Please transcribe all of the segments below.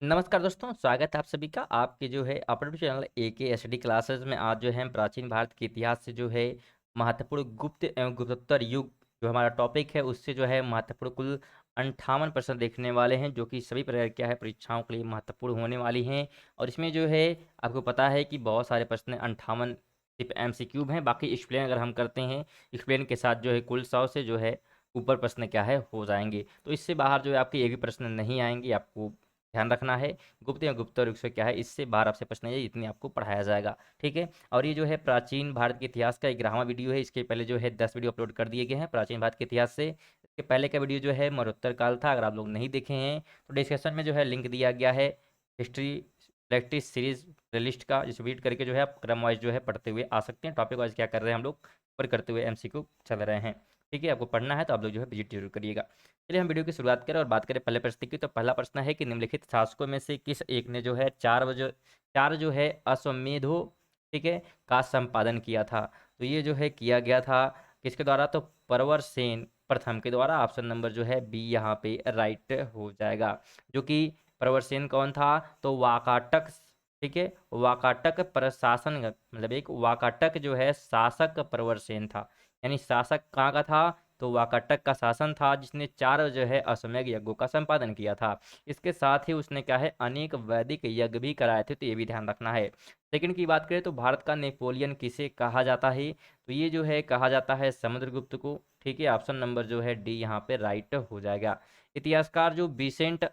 नमस्कार दोस्तों, स्वागत है आप सभी का आपके जो है अपने चैनल AKSD क्लासेस में। आज जो है हम प्राचीन भारत के इतिहास से जो है महत्वपूर्ण गुप्त एवं गुप्तोत्तर युग जो हमारा टॉपिक है उससे जो है महत्वपूर्ण कुल 58 प्रश्न देखने वाले हैं, जो कि सभी प्रकार क्या है परीक्षाओं के लिए महत्वपूर्ण होने वाली हैं। और इसमें जो है आपको पता है कि बहुत सारे प्रश्न 58 सिर्फ MCQ हैं, बाकी एक्सप्लेन अगर हम करते हैं एक्सप्लेन के साथ जो है कुल 100 से जो है ऊपर प्रश्न क्या है हो जाएंगे। तो इससे बाहर जो है आपके ये भी प्रश्न नहीं आएंगे, आपको ध्यान रखना है। गुप्त या गुप्त और से क्या है, इससे बाहर आपसे प्रश्न है इतनी आपको पढ़ाया जाएगा, ठीक है। और ये जो है प्राचीन भारत के इतिहास का 11वां वीडियो है। इसके पहले जो है 10 वीडियो अपलोड कर दिए गए हैं प्राचीन भारत के इतिहास से। इसके पहले का वीडियो जो है मरणोत्तर काल था, अगर आप लोग नहीं देखे हैं तो डिस्क्रिप्शन में जो है लिंक दिया गया है हिस्ट्री प्रैक्टिस सीरीज लिस्ट का, जिसे रीड करके जो है आप क्रम वाइज जो है पढ़ते हुए आ सकते हैं। टॉपिक वाइज क्या कर रहे हैं हम लोग पर करते हुए MCQ चल रहे हैं, ठीक है। आपको पढ़ना है तो आप लोग जो है विजिट जरूर करिएगा। चलिए हम वीडियो की शुरुआत करें और बात करें पहले प्रश्न की। तो पहला प्रश्न है कि निम्नलिखित शासकों में से किस एक ने जो है चार जो है अश्वमेधो, ठीक है, का संपादन किया था। तो ये जो है किया गया था किसके द्वारा, तो परवर सेन प्रथम के द्वारा। ऑप्शन नंबर जो है बी यहाँ पे राइट हो जाएगा। जो कि परवर सेन कौन था, तो वाकाटक, ठीक है, वाकाटक प्रशासन मतलब एक वाकाटक जो है शासक परवर सेन था। यानी शासक कहाँ का था, तो वाकाटक का शासन था, जिसने 4 जो है अश्वमेध यज्ञों का संपादन किया था। इसके साथ ही उसने क्या है अनेक वैदिक यज्ञ भी कराए थे, तो ये भी ध्यान रखना है। सेकंड की बात करें तो भारत का नेपोलियन किसे कहा जाता है, तो ये जो है कहा जाता है समुद्रगुप्त को, ठीक है। ऑप्शन नंबर जो है डी यहाँ पे राइट हो जाएगा। इतिहासकार जो बिसेंट,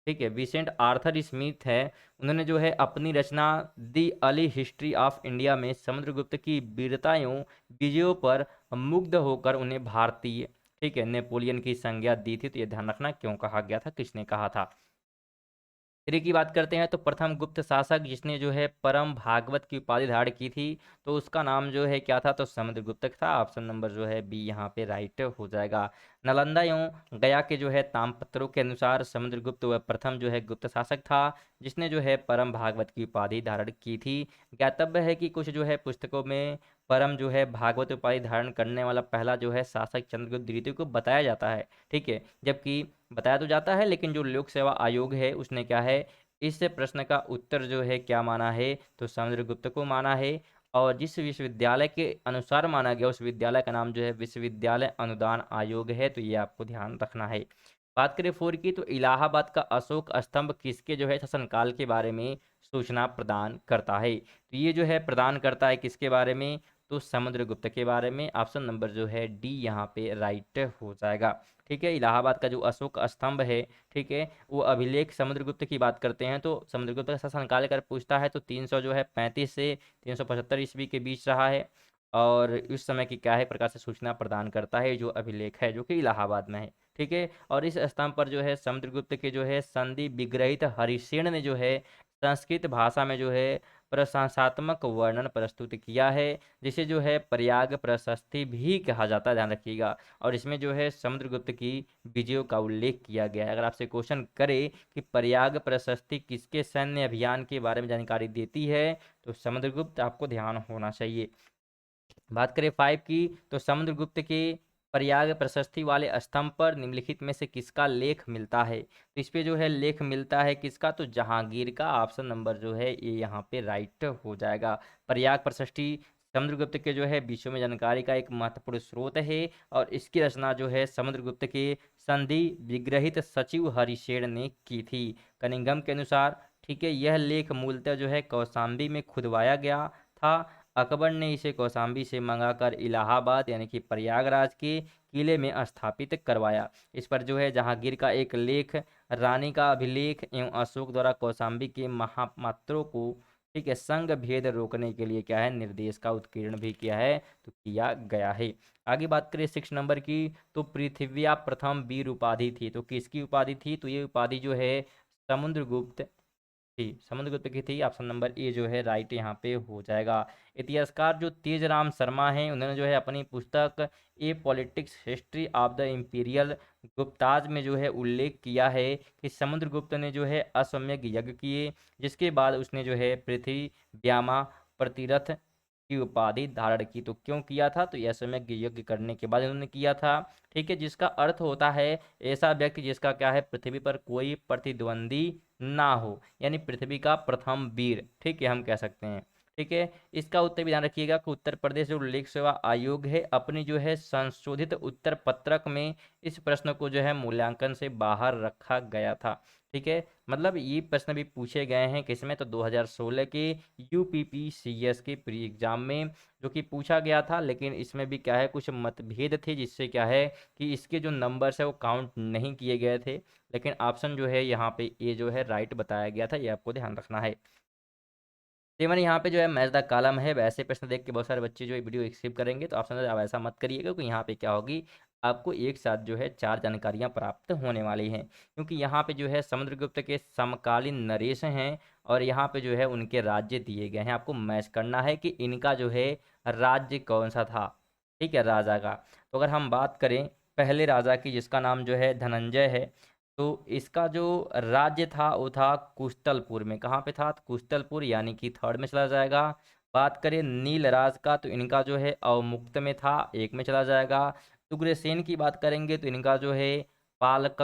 ठीक है, बिसेंट आर्थर स्मिथ है, उन्होंने जो है अपनी रचना दी अर्ली हिस्ट्री ऑफ इंडिया में समुद्रगुप्त की वीरता एवं विजयों पर मुग्ध होकर उन्हें भारतीय, ठीक है, नेपोलियन की संज्ञा दी थी। तो ये ध्यान रखना क्यों कहा गया था, किसने कहा था। तीसरी की बात करते हैं तो प्रथम गुप्त शासक जिसने जो है परम भागवत की उपाधि धारण की थी, तो उसका नाम जो है क्या था, तो समुद्रगुप्त था। ऑप्शन नंबर जो है बी यहाँ पे राइट हो जाएगा। नालंदा एवं गया के जो है ताम्रपत्रों के अनुसार समुद्रगुप्त वह प्रथम जो है गुप्त शासक था जिसने जो है परम भागवत की उपाधि धारण की थी। ज्ञातव्य है कि कुछ जो है पुस्तकों में परम जो है भागवत उपाधि धारण करने वाला पहला जो है शासक चंद्रगुप्त द्वितीय को बताया जाता है, ठीक है। जबकि बताया तो जाता है, लेकिन जो लोक सेवा आयोग है उसने क्या है इस प्रश्न का उत्तर जो है क्या माना है, तो समुद्रगुप्त को माना है। और जिस विश्वविद्यालय के अनुसार माना गया उस विद्यालय का नाम जो है विश्वविद्यालय अनुदान आयोग है, तो ये आपको ध्यान रखना है। बात करें फोर की, तो इलाहाबाद का अशोक स्तंभ किसके जो है शासनकाल के बारे में सूचना प्रदान करता है, तो ये जो है प्रदान करता है किसके बारे में, तो समुद्रगुप्त के बारे में। ऑप्शन नंबर जो है डी यहाँ पे राइट हो जाएगा, ठीक है। इलाहाबाद का जो अशोक स्तंभ है, ठीक है, वो अभिलेख समुद्रगुप्त की बात करते हैं तो समुद्रगुप्त का शासनकाल अगर पूछता है तो 300 जो है 35 से 375 ईस्वी के बीच रहा है। और उस समय की क्या है प्रकार से सूचना प्रदान करता है जो अभिलेख है जो कि इलाहाबाद में है, ठीक है। और इस स्तंभ पर जो है समुद्रगुप्त के जो है संधि विग्रहित हरिसेन ने जो है संस्कृत भाषा में जो है प्रशंसात्मक वर्णन प्रस्तुत किया है, जिसे जो है प्रयाग प्रशस्ति भी कहा जाता है, ध्यान रखिएगा। और इसमें जो है समुद्रगुप्त की विजयों का उल्लेख किया गया है। अगर आपसे क्वेश्चन करे कि प्रयाग प्रशस्ति किसके सैन्य अभियान के बारे में जानकारी देती है, तो समुद्रगुप्त आपको ध्यान होना चाहिए। बात करें फाइव की, तो समुद्रगुप्त के प्रयाग प्रशस्ति वाले स्तंभ पर निम्नलिखित में से किसका लेख मिलता है, तो इस पे जो है लेख मिलता है किसका, तो जहांगीर का। ऑप्शन नंबर जो है ये यहाँ पे राइट हो जाएगा। प्रयाग प्रशस्ति समुद्रगुप्त के जो है विश्व में जानकारी का एक महत्वपूर्ण स्रोत है, और इसकी रचना जो है समुद्रगुप्त के संधि विग्रहित सचिव हरिशेन ने की थी कनिंघम के अनुसार, ठीक है। यह लेख मूलतः जो है कौशाम्बी में खुदवाया गया था। अकबर ने इसे कौशाम्बी से मंगाकर इलाहाबाद यानी कि प्रयागराज के किले में स्थापित करवाया। इस पर जो है जहांगीर का एक लेख रानी का अभिलेख एवं अशोक द्वारा कौशाम्बी के महामात्रों को, ठीक है, संघ भेद रोकने के लिए क्या है निर्देश का उत्कीर्ण भी किया है, तो किया गया है। आगे बात करें 6 नंबर की, तो पृथ्व्या प्रथम वीर उपाधि थी, तो किसकी उपाधि थी, तो ये उपाधि जो है समुद्रगुप्त थी, समुद्रगुप्त की थी। ऑप्शन नंबर ए जो है राइट यहाँ पे हो जाएगा। इतिहासकार जो तेजराम शर्मा हैं उन्होंने जो है अपनी पुस्तक a politics history of the imperial Guptas में जो है उल्लेख किया है कि समुद्रगुप्त ने जो है अश्वमेध यज्ञ किए, जिसके बाद उसने जो है पृथ्वी व्यामा प्रतिरथ की उपाधि धारण की। तो क्यों किया था? तो यह समय यज्ञ करने के बाद इन्होंने किया था। ठीक है, जिसका अर्थ होता है ऐसा व्यक्ति जिसका क्या है, पृथ्वी पर कोई प्रतिद्वंदी ना हो, यानी पृथ्वी का प्रथम वीर, ठीक है, हम कह सकते हैं। ठीक है, इसका उत्तर भी ध्यान रखिएगा कि उत्तर प्रदेश जो लोक सेवा आयोग है, अपनी जो है संशोधित उत्तर पत्रक में इस प्रश्न को जो है मूल्यांकन से बाहर रखा गया था। ठीक है, मतलब ये प्रश्न भी पूछे गए हैं किसमें? तो 2016 के यूपीपीसीएस के प्री एग्जाम में जो कि पूछा गया था, लेकिन इसमें भी क्या है, कुछ मतभेद थे, जिससे क्या है कि इसके जो नंबर्स है वो काउंट नहीं किए गए थे। लेकिन ऑप्शन जो है यहाँ पे ए जो है राइट बताया गया था, ये आपको ध्यान रखना है। तो मैंने यहाँ पे जो है मैच द कॉलम है, वैसे प्रश्न देख के बहुत सारे बच्चे जो है वीडियो स्किप करेंगे, तो ऑप्शन आप ऐसा मत करिएगा, क्योंकि यहाँ पे क्या होगी, आपको एक साथ जो है 4 जानकारियाँ प्राप्त होने वाली हैं। क्योंकि यहाँ पे जो है समुद्रगुप्त के समकालीन नरेश हैं, और यहाँ पे जो है उनके राज्य दिए गए हैं। आपको मैच करना है कि इनका जो है राज्य कौन सा था। ठीक है, राजा का। तो अगर हम बात करें पहले राजा की, जिसका नाम जो है धनंजय है, तो इसका जो राज्य था वो था कुशतलपुर में। कहाँ पे था? तो कुशतलपुर, यानी कि थर्ड में चला जाएगा। बात करें नीलराज का, तो इनका जो है अवमुक्त में था, एक में चला जाएगा। उग्रसेन की बात करेंगे तो इनका जो है पालक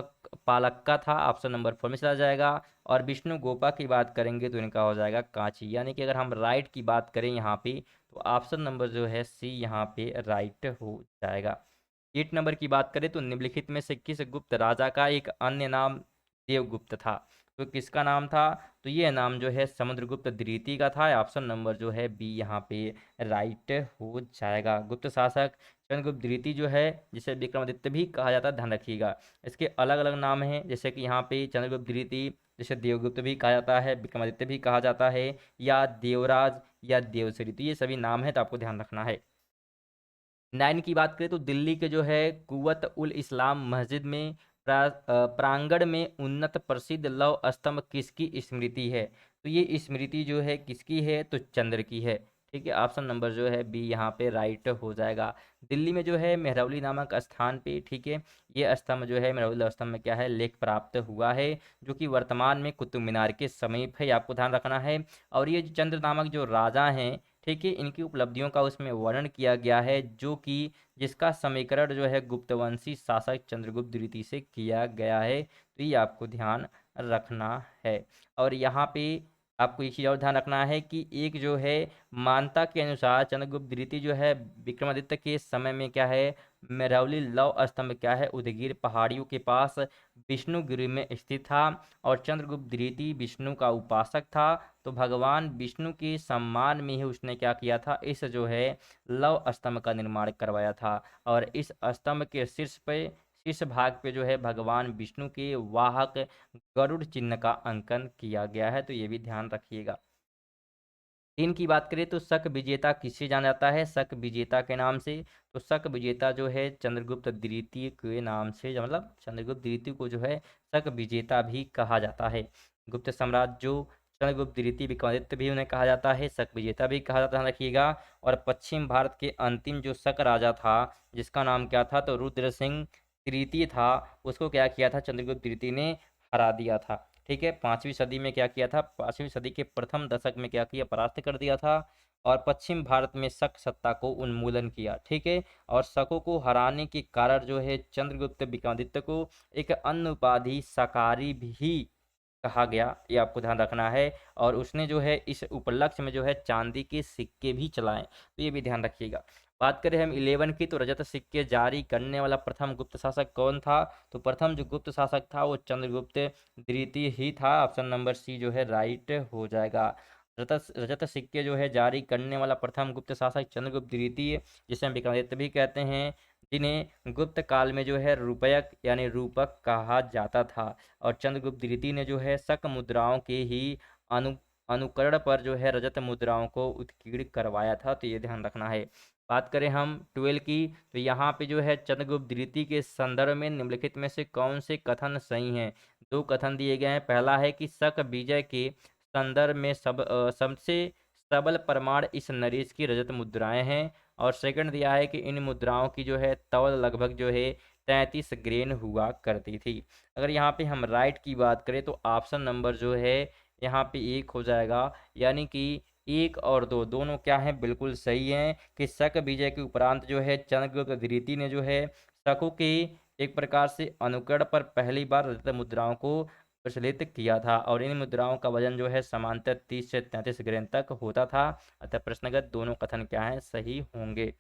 पालक्का था, ऑप्शन नंबर 4 में चला जाएगा। और विष्णु गोपा की बात करेंगे तो इनका हो जाएगा कांची। यानी कि अगर हम राइट की बात करें यहाँ पे, तो ऑप्शन नंबर जो है सी यहाँ पे राइट हो जाएगा। 8 नंबर की बात करें तो निम्नलिखित में से किस गुप्त राजा का एक अन्य नाम देवगुप्त था? तो किसका नाम था? तो ये नाम जो है समुद्रगुप्त द्वितीय का था। ऑप्शन नंबर जो है बी यहाँ पे राइट हो जाएगा। गुप्त शासक चंद्रगुप्त द्वितीय जो है, जिसे विक्रमादित्य भी कहा जाता है, ध्यान रखिएगा। इसके अलग अलग नाम हैं, जैसे कि यहाँ पे चंद्रगुप्त द्वितीय, जिसे देवगुप्त भी कहा जाता है, विक्रमादित्य भी कहा जाता है, या देवराज या देवश्री, तो ये सभी नाम है, तो आपको ध्यान रखना है। 9 की बात करें तो दिल्ली के जो है कुवत उल इस्लाम मस्जिद में प्रांगण में उन्नत प्रसिद्ध लौह स्तंभ किसकी स्मृति है? तो ये स्मृति जो है किसकी है? तो चंद्र की है। ठीक है, ऑप्शन नंबर जो है बी यहाँ पे राइट हो जाएगा। दिल्ली में जो है मेहरौली नामक स्थान पे, ठीक है, ये स्तंभ जो है मेहरौली स्तंभ में क्या है, लेख प्राप्त हुआ है, जो कि वर्तमान में कुतुब मीनार के समीप है, ये आपको ध्यान रखना है। और ये चंद्र नामक जो राजा हैं, ठीक है, इनकी उपलब्धियों का उसमें वर्णन किया गया है, जो कि जिसका समीकरण जो है गुप्तवंशी शासक चंद्रगुप्त द्वितीय से किया गया है। तो ये आपको ध्यान रखना है। और यहाँ पे आपको एक चीज़ और ध्यान रखना है कि एक जो है मान्यता के अनुसार चंद्रगुप्त द्वितीय जो है विक्रमादित्य के समय में क्या है, मेहरौली लौह स्तंभ क्या है, उदगीर पहाड़ियों के पास विष्णुगिरी में स्थित था। और चंद्रगुप्त द्वितीय विष्णु का उपासक था, तो भगवान विष्णु के सम्मान में ही उसने क्या किया था, इस जो है लव स्तंभ का निर्माण करवाया था। और इस स्तंभ के शीर्ष भाग पे जो है भगवान विष्णु के वाहक गरुड़ चिन्ह का अंकन किया गया है, तो ये भी ध्यान रखिएगा। 3 की बात करें तो शक विजेता किससे जाना जाता है? शक विजेता के नाम से। तो शक विजेता जो है चंद्रगुप्त द्वितीय के नाम से, मतलब चंद्रगुप्त द्वितीय को जो है शक विजेता भी कहा जाता है। गुप्त साम्राज्य जो चंद्रगुप्त द्वितीय विक्रमादित्य भी उन्हें कहा जाता है, शक विजेता भी कहा जाता है, रखिएगा। और पश्चिम भारत के अंतिम जो शक राजा था, जिसका नाम क्या था, तो रुद्र सिंह तृतीय था, उसको क्या किया था, चंद्रगुप्त द्वितीय ने हरा दिया था। ठीक है, 5वीं सदी में क्या किया था, 5वीं सदी के प्रथम दशक में क्या किया, परास्त कर दिया था। और पश्चिम भारत में शक सत्ता को उन्मूलन किया। ठीक है, और शकों को हराने के कारण जो है चंद्रगुप्त विक्रमादित्य को एक अन्य उपाधि शकारी भी कहा गया, ये आपको ध्यान रखना है। और उसने जो है इस उपलक्ष्य में जो है चांदी के सिक्के भी चलाए, तो ये भी ध्यान रखिएगा। बात करें हम 11 की, तो रजत सिक्के जारी करने वाला प्रथम गुप्त शासक कौन था? तो प्रथम जो गुप्त शासक था वो चंद्रगुप्त द्वितीय ही था। ऑप्शन नंबर सी जो है राइट हो जाएगा। रजत रजत सिक्के जो है जारी करने वाला प्रथम गुप्त शासक चंद्रगुप्त द्वितीय, जिसे हम विक्रमादित्य भी कहते हैं, जिन्हें गुप्त काल में जो है रूपयक यानी रूपक कहा जाता था। और चंद्रगुप्त द्वितीय ने जो है शक मुद्राओं के ही अनु अनुकरण पर जो है रजत मुद्राओं को उत्कीर्ण करवाया था, तो ये ध्यान रखना है। बात करें हम 12 की, तो यहाँ पे जो है चंद्रगुप्त द्वितीय के संदर्भ में निम्नलिखित में से कौन से कथन सही हैं? 2 कथन दिए गए हैं। पहला है कि शक विजय के संदर्भ में सबसे सबल प्रमाण इस नरेश की रजत मुद्राएं हैं। और सेकंड दिया है कि इन मुद्राओं की जो है तौल लगभग जो है 33 ग्रेन हुआ करती थी। अगर यहाँ पे हम राइट की बात करें तो ऑप्शन नंबर जो है यहाँ पे 1 हो जाएगा, यानी कि एक और दो दोनों क्या है, बिल्कुल सही हैं कि शक विजय के उपरांत जो है चंद्रगुप्त द्वितीय ने जो है शकों के एक प्रकार से अनुकरण पर पहली बार रजत मुद्राओं को प्रचलित किया था, और इन मुद्राओं का वजन जो है समांतर 30 से 33 ग्राम तक होता था। अतः प्रश्नगत दोनों कथन क्या है, सही होंगे।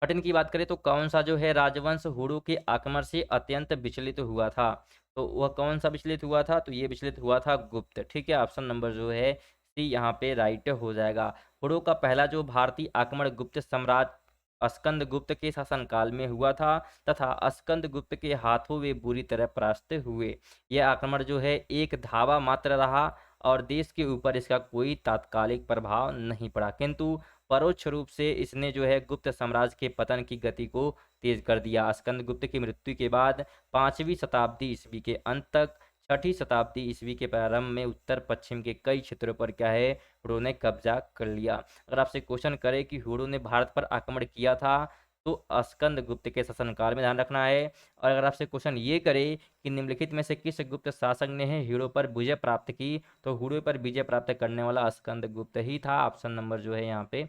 पठन की बात करें तो कौन सा जो है राजवंश हुडू के आक्रमण से अत्यंत विचलित हुआ था, तो वह कौन सा विचलित हुआ था, तो ये विचलित हुआ था गुप्त। ठीक है, ऑप्शन नंबर जो है सी यहाँ पे राइट हो जाएगा। हुडू का पहला जो भारतीय आक्रमण गुप्त सम्राट स्कंद गुप्त के शासनकाल में हुआ था, तथा स्कंद गुप्त के हाथों वे बुरी तरह परास्त हुए। यह आक्रमण जो है एक धावा मात्र रहा और देश के ऊपर इसका कोई तात्कालिक प्रभाव नहीं पड़ा, किंतु परोक्ष रूप से इसने जो है गुप्त साम्राज्य के पतन की गति को तेज कर दिया। स्कंदगुप्त की मृत्यु के बाद 5वीं शताब्दी ईस्वी के अंत तक 6ठी शताब्दी ईस्वी के प्रारंभ में उत्तर पश्चिम के कई क्षेत्रों पर क्या है, हुडू ने कब्जा कर लिया। अगर आपसे क्वेश्चन करे कि हुडू ने भारत पर आक्रमण किया था, तो स्कंदगुप्त के शासनकाल में ध्यान रखना है। और अगर आपसे क्वेश्चन ये करे कि निम्नलिखित में से किस गुप्त शासक ने है हुडू पर विजय प्राप्त की, तो हुडू पर विजय प्राप्त करने वाला स्कंदगुप्त ही था। ऑप्शन नंबर जो है यहाँ पे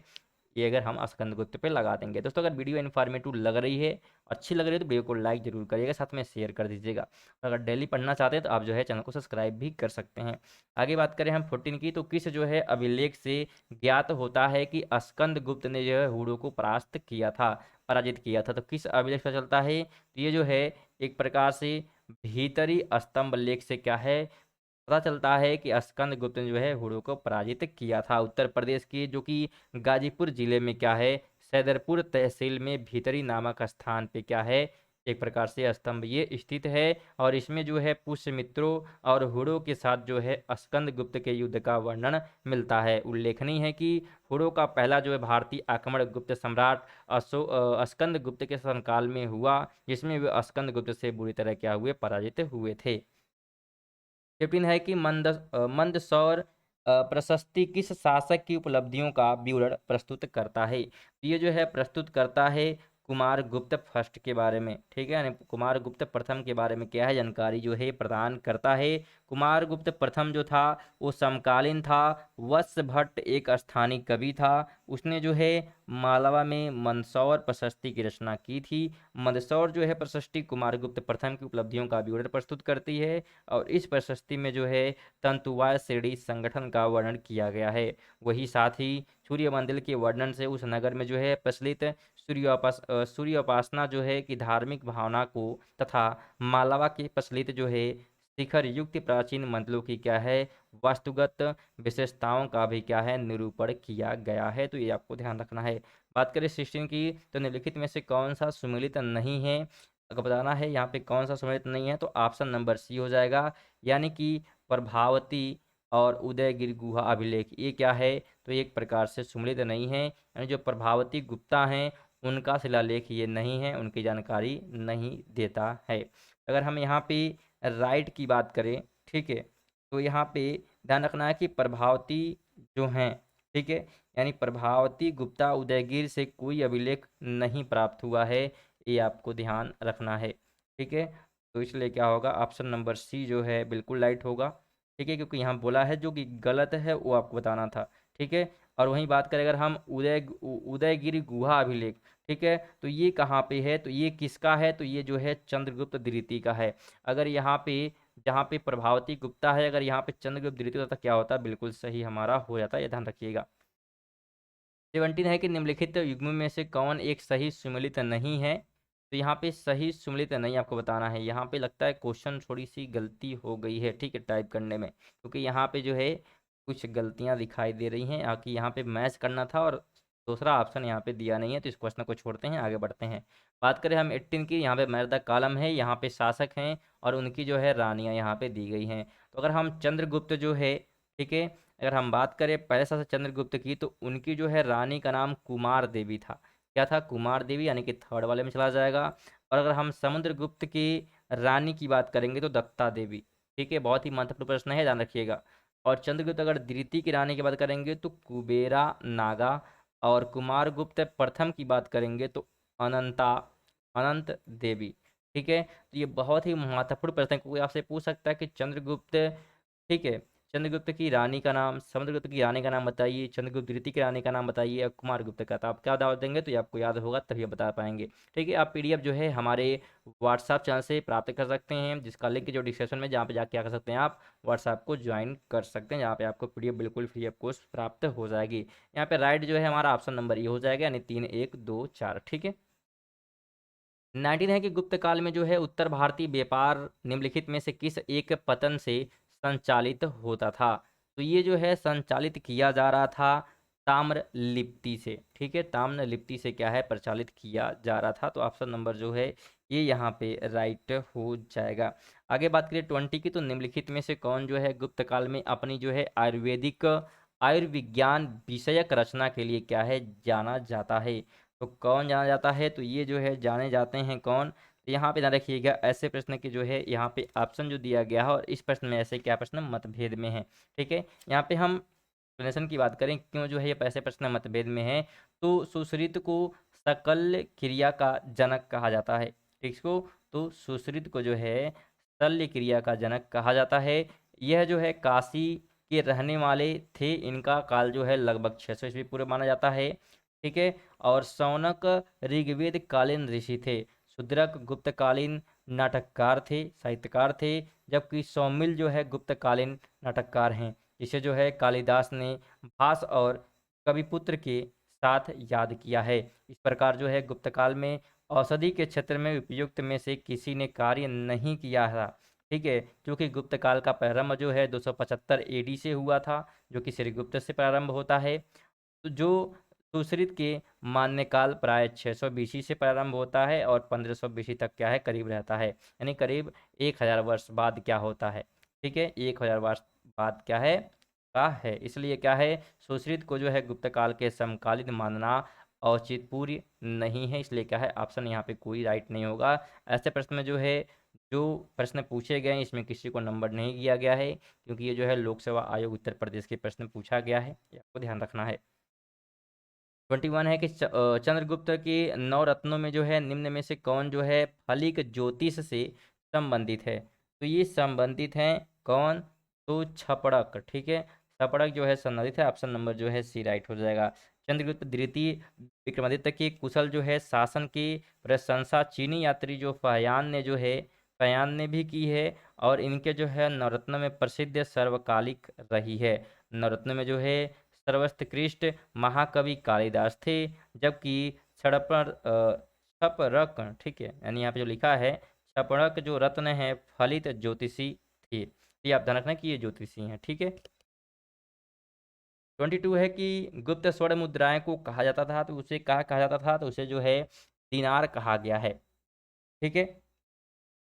ये अगर हम स्कंदगुप्त पे लगा देंगे। दोस्तों अगर वीडियो इन्फॉर्मेटिव लग रही है, अच्छी लग रही है, तो वीडियो को लाइक जरूर करिएगा, साथ में शेयर कर दीजिएगा। और अगर डेली पढ़ना चाहते हैं तो आप जो है चैनल को सब्सक्राइब भी कर सकते हैं। आगे बात करें हम 14 की, तो किस जो है अभिलेख से ज्ञात होता है कि स्कंदगुप्त ने जो है हुडू को परास्त किया था, पराजित किया था, तो किस अभिलेख से चलता है, तो ये जो है एक प्रकार से भीतरी स्तंभ लेख से क्या है, पता चलता है कि स्कंदगुप्त ने जो है हुडू को पराजित किया था। उत्तर प्रदेश की जो कि गाजीपुर जिले में क्या है, सैदरपुर तहसील में भीतरी नामक स्थान पे क्या है, एक प्रकार से स्तंभ ये स्थित है। और इसमें जो है पुष्यमित्रों और हुडू के साथ जो है स्कंदगुप्त के युद्ध का वर्णन मिलता है। उल्लेखनीय है कि हुडू का पहला जो है भारतीय आक्रमण गुप्त सम्राट स्कंदगुप्त के शासनकाल में हुआ, जिसमें वे स्कंदगुप्त से बुरी तरह क्या हुए, पराजित हुए थे। 15 है कि मंदसौर प्रशस्ति किस शासक की उपलब्धियों का विवरण प्रस्तुत करता है, तो ये जो है प्रस्तुत करता है कुमार गुप्त फर्स्ट के बारे में। ठीक है, यानी कुमार गुप्त प्रथम के बारे में क्या है, जानकारी जो है प्रदान करता है। कुमार गुप्त प्रथम जो था वो समकालीन था। वत्स भट्ट एक स्थानीय कवि था। उसने जो है मालवा में मंदसौर प्रशस्ति की रचना की थी। मंदसौर जो है प्रशस्ति कुमार गुप्त प्रथम की उपलब्धियों का विवरण प्रस्तुत करती है, और इस प्रशस्ति में जो है तंतुवाय श्रेणी संगठन का वर्णन किया गया है। वही साथ ही सूर्य मंदिर के वर्णन से उस नगर में जो है प्रचलित सूर्य उपासना जो है कि धार्मिक भावना को, तथा मालवा के प्रचलित जो है शिखर युक्त प्राचीन मंदिरों की क्या है, वास्तुगत विशेषताओं का भी क्या है, निरूपण किया गया है। तो ये आपको ध्यान रखना है। बात करें 16 की, तो निम्नलिखित में से कौन सा सुमेलित नहीं है, अगर बताना है यहाँ पे कौन सा सम्मिलित नहीं है, तो ऑप्शन नंबर सी हो जाएगा, यानी कि प्रभावती और उदयगिरि गुहा अभिलेख, ये क्या है, तो एक प्रकार से सम्मिलित नहीं है। यानी जो प्रभावती गुप्ता हैं उनका शिलालेख ये नहीं है, उनकी जानकारी नहीं देता है। अगर हम यहाँ पे राइट की बात करें, ठीक है, तो यहाँ पे ध्यान रखना है कि प्रभावती जो हैं, ठीक है, यानी प्रभावती गुप्ता उदयगिरि से कोई अभिलेख नहीं प्राप्त हुआ है, ये आपको ध्यान रखना है। ठीक है, तो इसलिए क्या होगा, ऑप्शन नंबर सी जो है बिल्कुल राइट होगा। ठीक है, क्योंकि यहाँ बोला है जो कि गलत है वो आपको बताना था। ठीक है, और वहीं बात करें अगर हम उदयगिरि गुहा अभिलेख, ठीक है, तो ये कहाँ पे है, तो ये किसका है, तो ये जो है चंद्रगुप्त द्वितीय का है। अगर यहाँ पे जहाँ पे प्रभावती गुप्ता है, अगर यहाँ पे चंद्रगुप्त द्वितीय होता तो क्या होता, बिल्कुल सही हमारा हो जाता है, ये ध्यान रखिएगा। 17 है कि निम्नलिखित युग्मों में से कौन एक सही सुमेलित नहीं है, तो यहाँ पे सही सुमेलित नहीं आपको बताना है। यहाँ पे लगता है क्वेश्चन थोड़ी सी गलती हो गई है, ठीक है, टाइप करने में, क्योंकि यहाँ पे जो है कुछ गलतियाँ दिखाई दे रही हैं, कि यहाँ पे मैच करना था और दूसरा ऑप्शन यहाँ पे दिया नहीं है, तो इस क्वेश्चन को छोड़ते हैं, आगे बढ़ते हैं। बात करें हम 18 की, यहाँ पे मैच द कॉलम है, यहाँ पे शासक हैं और उनकी जो है रानियाँ यहाँ पे दी गई हैं। तो अगर हम चंद्रगुप्त जो है, ठीक है, अगर हम बात करें पहले शासक चंद्रगुप्त की, तो उनकी जो है रानी का नाम कुमार देवी था। क्या था, कुमार देवी, यानी कि थर्ड वाले में चला जाएगा। और अगर हम समुद्रगुप्त की रानी की बात करेंगे तो दत्ता देवी। ठीक है, बहुत ही महत्वपूर्ण प्रश्न है, ध्यान रखिएगा। और चंद्रगुप्त अगर द्वितीय की रानी की बात करेंगे तो कुबेरा नागा। और कुमार गुप्त प्रथम की बात करेंगे तो अनंता अनंत देवी। ठीक है, तो ये बहुत ही महत्वपूर्ण प्रश्न है, कोई आपसे पूछ सकता है कि चंद्रगुप्त, ठीक है, चंद्रगुप्त की रानी का नाम, समुद्रगुप्त की रानी का नाम बताइए, चंद्रगुप्त द्वितीय की रानी का नाम बताइए और कुमारगुप्त का। तो आप क्या दावा देंगे तो ये आपको याद होगा तभी आप बता पाएंगे। ठीक है, आप पीडीएफ जो है हमारे व्हाट्सएप चैनल से प्राप्त कर सकते हैं, जिसका लिंक जो डिस्क्रिप्शन में, जहाँ पे जाके क्या कर सकते हैं आप व्हाट्सएप को ज्वाइन कर सकते हैं, जहाँ पे आपको पीडीएफ बिल्कुल फ्री ऑफ कॉस्ट प्राप्त हो जाएगी। यहाँ पे राइट जो है हमारा ऑप्शन नंबर ये हो जाएगा, यानी 3 1 2 4। ठीक है। 19 है कि गुप्त काल में जो है उत्तर भारतीय व्यापार निम्नलिखित में से किस एक पतन से संचालित होता था। तो ये जो है संचालित किया जा रहा था ताम्र लिप्ति से। ठीक है, ताम्र लिप्ति से क्या है प्रचालित किया जा रहा था। तो ऑप्शन नंबर जो है ये यहाँ पे राइट हो जाएगा। आगे बात करिए 20 की, तो निम्नलिखित में से कौन जो है गुप्त काल में अपनी जो है आयुर्वेदिक आयुर्विज्ञान विषयक रचना के लिए क्या है जाना जाता है। तो कौन जाना जाता है, तो ये जो है जाने जाते हैं कौन। तो यहाँ पे ध्यान रखिएगा, ऐसे प्रश्न के जो है यहाँ पे ऑप्शन जो दिया गया है और इस प्रश्न में ऐसे क्या प्रश्न मतभेद में है। ठीक है, यहाँ पे हम एक्सप्लेनेशन की बात करें क्यों जो है ये ऐसे प्रश्न मतभेद में है। तो सुश्रित को सकल क्रिया का जनक कहा जाता है। ठीक को, तो सुश्रित को जो है शल्य क्रिया का जनक कहा जाता है। यह जो है काशी के रहने वाले थे, इनका काल जो है लगभग 600 ईस्वी पूर्व माना जाता है। ठीक है, और शौनक ऋग्वेद कालीन ऋषि थे। शूद्रक गुप्तकालीन नाटककार थे, साहित्यकार थे, जबकि सौमिल जो है गुप्तकालीन नाटककार हैं, जिसे जो है कालिदास ने भास और कविपुत्र के साथ याद किया है। इस प्रकार जो है गुप्तकाल में औषधि के क्षेत्र में उपयुक्त में से किसी ने कार्य नहीं किया था। ठीक है, क्योंकि गुप्त काल का प्रारंभ जो है 275 एडी से हुआ था, जो कि श्रीगुप्त से प्रारंभ होता है। तो जो सुश्रित के मान्य काल प्राय 600 बीसी से प्रारंभ होता है और 1500 बीसी तक क्या है करीब रहता है, यानी करीब 1000 वर्ष बाद क्या होता है। ठीक है, 1000 वर्ष बाद क्या है का है, इसलिए क्या है सुश्रित को जो है गुप्त काल के समकालीन मानना औचित्यपूर्ण नहीं है, इसलिए क्या है ऑप्शन यहाँ पे कोई राइट नहीं होगा। ऐसे प्रश्न में जो है जो प्रश्न पूछे गए हैं इसमें किसी को नंबर नहीं दिया गया है, क्योंकि ये जो है लोक सेवा आयोग उत्तर प्रदेश के प्रश्न पूछा गया है, ये आपको ध्यान रखना है। 21 है कि चंद्रगुप्त के 9 रत्नों में जो है निम्न में से कौन जो है फलिक ज्योतिष से संबंधित है। तो ये संबंधित हैं कौन, तो छपड़क। ठीक है, छपड़क जो है संबंधित है, ऑप्शन नंबर जो है सी राइट हो जाएगा। चंद्रगुप्त द्वितीय विक्रमादित्य के कुशल जो है शासन की प्रशंसा चीनी यात्री जो फयान ने जो है फयान ने भी की है, और इनके जो है नवरत्न में प्रसिद्ध सर्वकालिक रही है। नवरत्न में जो है सर्वोत्कृष्ट महाकवि कालिदास थे, जबकि छपरक, ठीक है, यानी यहाँ पे जो लिखा है छपड़क जो रत्न है फलित ज्योतिषी थे। ये आप ध्यान रखना कि ये ज्योतिषी हैं। ठीक है। 22 है कि गुप्त स्वर्ण मुद्राएं को कहा जाता था, तो उसे कहा जाता था, तो उसे जो है दिनार कहा गया है। ठीक है,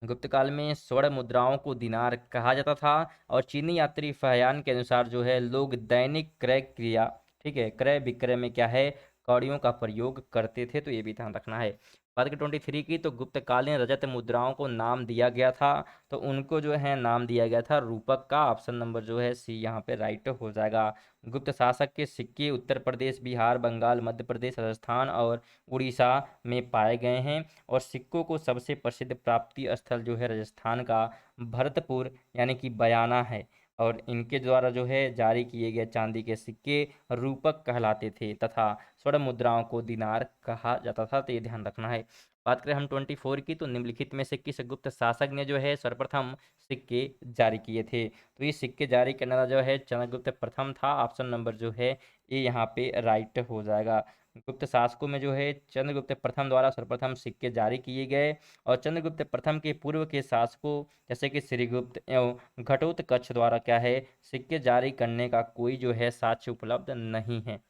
गुप्त काल में स्वर्ण मुद्राओं को दिनार कहा जाता था, और चीनी यात्री फहयान के अनुसार जो है लोग दैनिक क्रय क्रिया, ठीक है, क्रय विक्रय में क्या है कौड़ियों का प्रयोग करते थे, तो ये भी ध्यान रखना है। बात की 23 की, तो गुप्तकालीन रजत मुद्राओं को नाम दिया गया था, तो उनको जो है नाम दिया गया था रूपक का, ऑप्शन नंबर जो है सी यहाँ पे राइट हो जाएगा। गुप्त शासक के सिक्के उत्तर प्रदेश, बिहार, बंगाल, मध्य प्रदेश, राजस्थान और उड़ीसा में पाए गए हैं, और सिक्कों को सबसे प्रसिद्ध प्राप्ति स्थल जो है राजस्थान का भरतपुर यानी कि बयाना है, और इनके द्वारा जो है जारी किए गए चांदी के सिक्के रूपक कहलाते थे, तथा स्वर्ण मुद्राओं को दिनार कहा जाता था, तो ये ध्यान रखना है। बात करें हम 24 की, तो निम्नलिखित में से किस गुप्त शासक ने जो है सर्वप्रथम सिक्के जारी किए थे। तो ये सिक्के जारी करने वाला जो है चंद्रगुप्त प्रथम था, ऑप्शन नंबर जो है ये यहाँ पे राइट हो जाएगा। गुप्त शासकों में जो है चंद्रगुप्त प्रथम द्वारा सर्वप्रथम सिक्के जारी किए गए, और चंद्रगुप्त प्रथम के पूर्व के शासकों जैसे कि श्रीगुप्त एवं घटोत्कच द्वारा क्या है सिक्के जारी करने का कोई जो है साक्ष्य उपलब्ध नहीं है।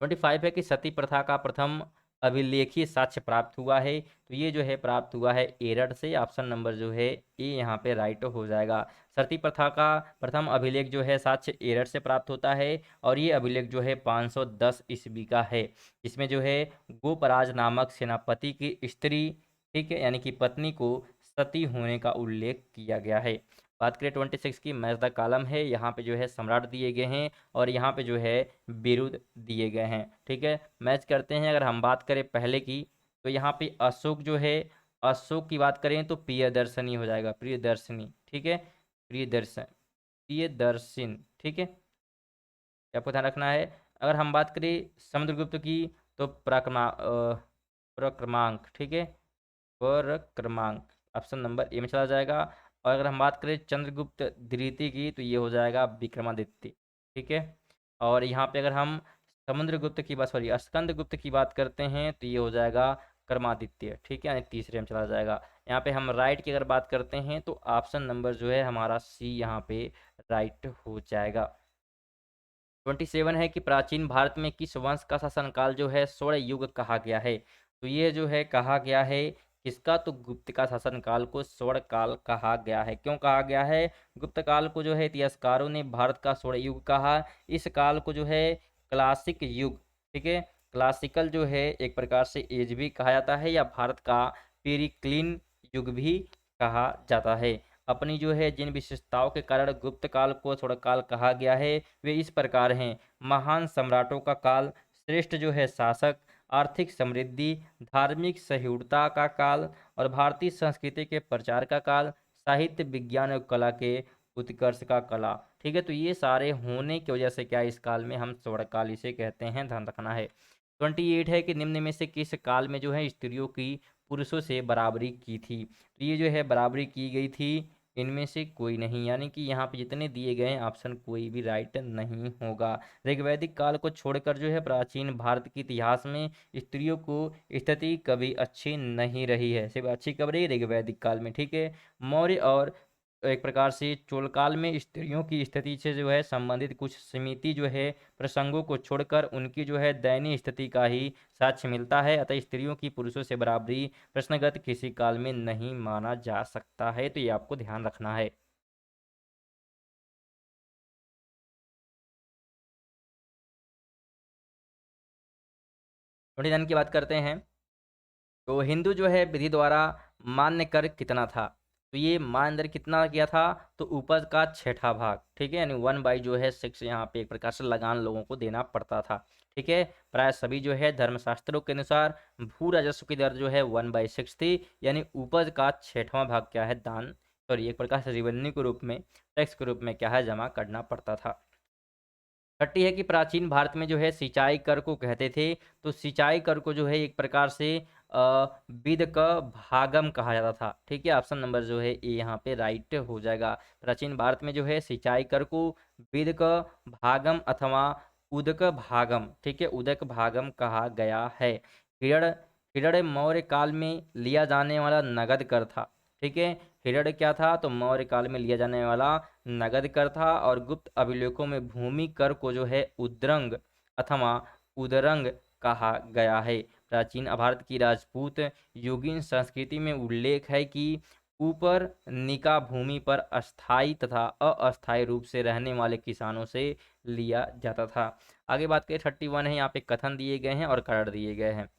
25 है कि सती प्रथा का प्रथम अभिलेखीय साक्ष्य प्राप्त हुआ है, तो ये जो है प्राप्त हुआ है एरठ से, ऑप्शन नंबर जो है ये यहाँ पे राइट हो जाएगा। सती प्रथा का प्रथम अभिलेख जो है साक्ष्य एरठ से प्राप्त होता है, और ये अभिलेख जो है 510 ईस्वी का है। इसमें जो है गोपराज नामक सेनापति की स्त्री, ठीक है, यानी कि पत्नी को सती होने का उल्लेख किया गया है। बात करें 26 की, मैच द कॉलम है, यहाँ पे जो है सम्राट दिए गए हैं, और यहाँ पे जो है बिरुद दिए गए हैं। ठीक है, मैच करते हैं। अगर हम बात करें पहले की, तो यहाँ पे अशोक जो है, अशोक की बात करें तो प्रियदर्शनी हो जाएगा, प्रियदर्शनी। ठीक है, प्रियदर्शन। प्रियदर्शन, ठीक है, ये आपको ध्यान रखना है। अगर हम बात करें समुद्रगुप्त की, तो प्रक्रमांक, ठीक है, प्रक्रमांक ऑप्शन नंबर ए में चला जाएगा। और अगर हम बात करें चंद्रगुप्त द्वितीय की, तो ये हो जाएगा विक्रमादित्य, ठीक है। और यहाँ पे अगर हम समुद्रगुप्त की बात, सॉरी, स्कंदगुप्त की बात करते हैं, तो ये हो जाएगा क्रमादित्य, ठीक है, यानी तीसरे में चला जाएगा। यहाँ पे हम राइट की अगर बात करते हैं, तो ऑप्शन नंबर जो है हमारा सी यहाँ पे राइट हो जाएगा। 27 है कि प्राचीन भारत में किस वंश का शासनकाल जो है स्वर्ण युग कहा गया है। तो ये जो है कहा गया है किसका, तो गुप्त का शासनकाल को स्वर्ण काल कहा गया है। क्यों कहा गया है? गुप्त काल को जो है इतिहासकारों ने भारत का स्वर्ण युग कहा। इस काल को जो है क्लासिक युग, ठीक है, क्लासिकल जो है एक प्रकार से एज भी कहा जाता है, या भारत का पेरिक्लिन युग भी कहा जाता है। अपनी जो है जिन विशेषताओं के कारण गुप्त काल को स्वर्ण काल कहा गया है, वे इस प्रकार हैं। महान सम्राटों का काल, श्रेष्ठ जो है शासक, आर्थिक समृद्धि, धार्मिक सहिष्णुता का काल, और भारतीय संस्कृति के प्रचार का काल, साहित्य विज्ञान और कला के उत्कर्ष का कला, ठीक है। तो ये सारे होने की वजह से क्या इस काल में हम स्वर्णकाल इसे कहते हैं, ध्यान रखना है। 28 है कि निम्न में से किस काल में जो है स्त्रियों की पुरुषों से बराबरी की थी। तो ये जो है बराबरी की गई थी, इनमें से कोई नहीं, यानी कि यहाँ पे जितने दिए गए हैं ऑप्शन कोई भी राइट नहीं होगा। ऋग्वैदिक काल को छोड़कर जो है प्राचीन भारत के इतिहास में स्त्रियों को स्थिति कभी अच्छी नहीं रही है। सिर्फ अच्छी कब रही? ऋग्वैदिक काल में, ठीक है। मौर्य और एक प्रकार से चोल काल में स्त्रियों की स्थिति से जो है संबंधित कुछ समिति जो है प्रसंगों को छोड़कर उनकी जो है दयनीय स्थिति का ही साक्ष्य मिलता है। अतः स्त्रियों की पुरुषों से बराबरी प्रश्नगत किसी काल में नहीं माना जा सकता है, तो ये आपको ध्यान रखना है। थोड़ी ध्यान की बात करते हैं, तो हिंदू जो है विधि द्वारा मान्य कर कितना था। तो ये मान दर कितना किया था, तो उपज का छठा भाग, ठीक है, यानी 1/6 यहाँ पे एक प्रकार से लगान लोगों को देना पड़ता था, ठीक है। प्राय सभी जो है धर्मशास्त्रों के अनुसार भू राजस्व की दर जो है 1/6 थी, यानी उपज का छठवां भाग क्या है, दान, सॉरी, एक प्रकार से रिवेन्यू के रूप में, टैक्स के रूप में क्या है, जमा करना पड़ता था। 30 है कि प्राचीन भारत में जो है सिंचाई कर को कहते थे। तो सिंचाई कर को जो है एक प्रकार से विद का भागम कहा जाता था, ठीक है। ऑप्शन नंबर जो है ए यहाँ पे राइट हो जाएगा। प्राचीन भारत में जो है सिंचाई कर को विद का भागम अथवा उदक भागम, ठीक है, उदक भागम कहा गया है। हिरण हिरण मौर्य काल में लिया जाने वाला नगद कर था, ठीक है। हिरण क्या था, तो मौर्य काल में लिया जाने वाला नगद कर था। और गुप्त अभिलेखों में भूमि कर को जो है उद्रंग अथवा उदरंग कहा गया है। प्राचीन भारत की राजपूत युगीन संस्कृति में उल्लेख है कि ऊपर निका भूमि पर अस्थाई तथा अस्थायी रूप से रहने वाले किसानों से लिया जाता था। आगे बात करें 31 है, यहाँ पे कथन दिए गए हैं और कारण दिए गए हैं।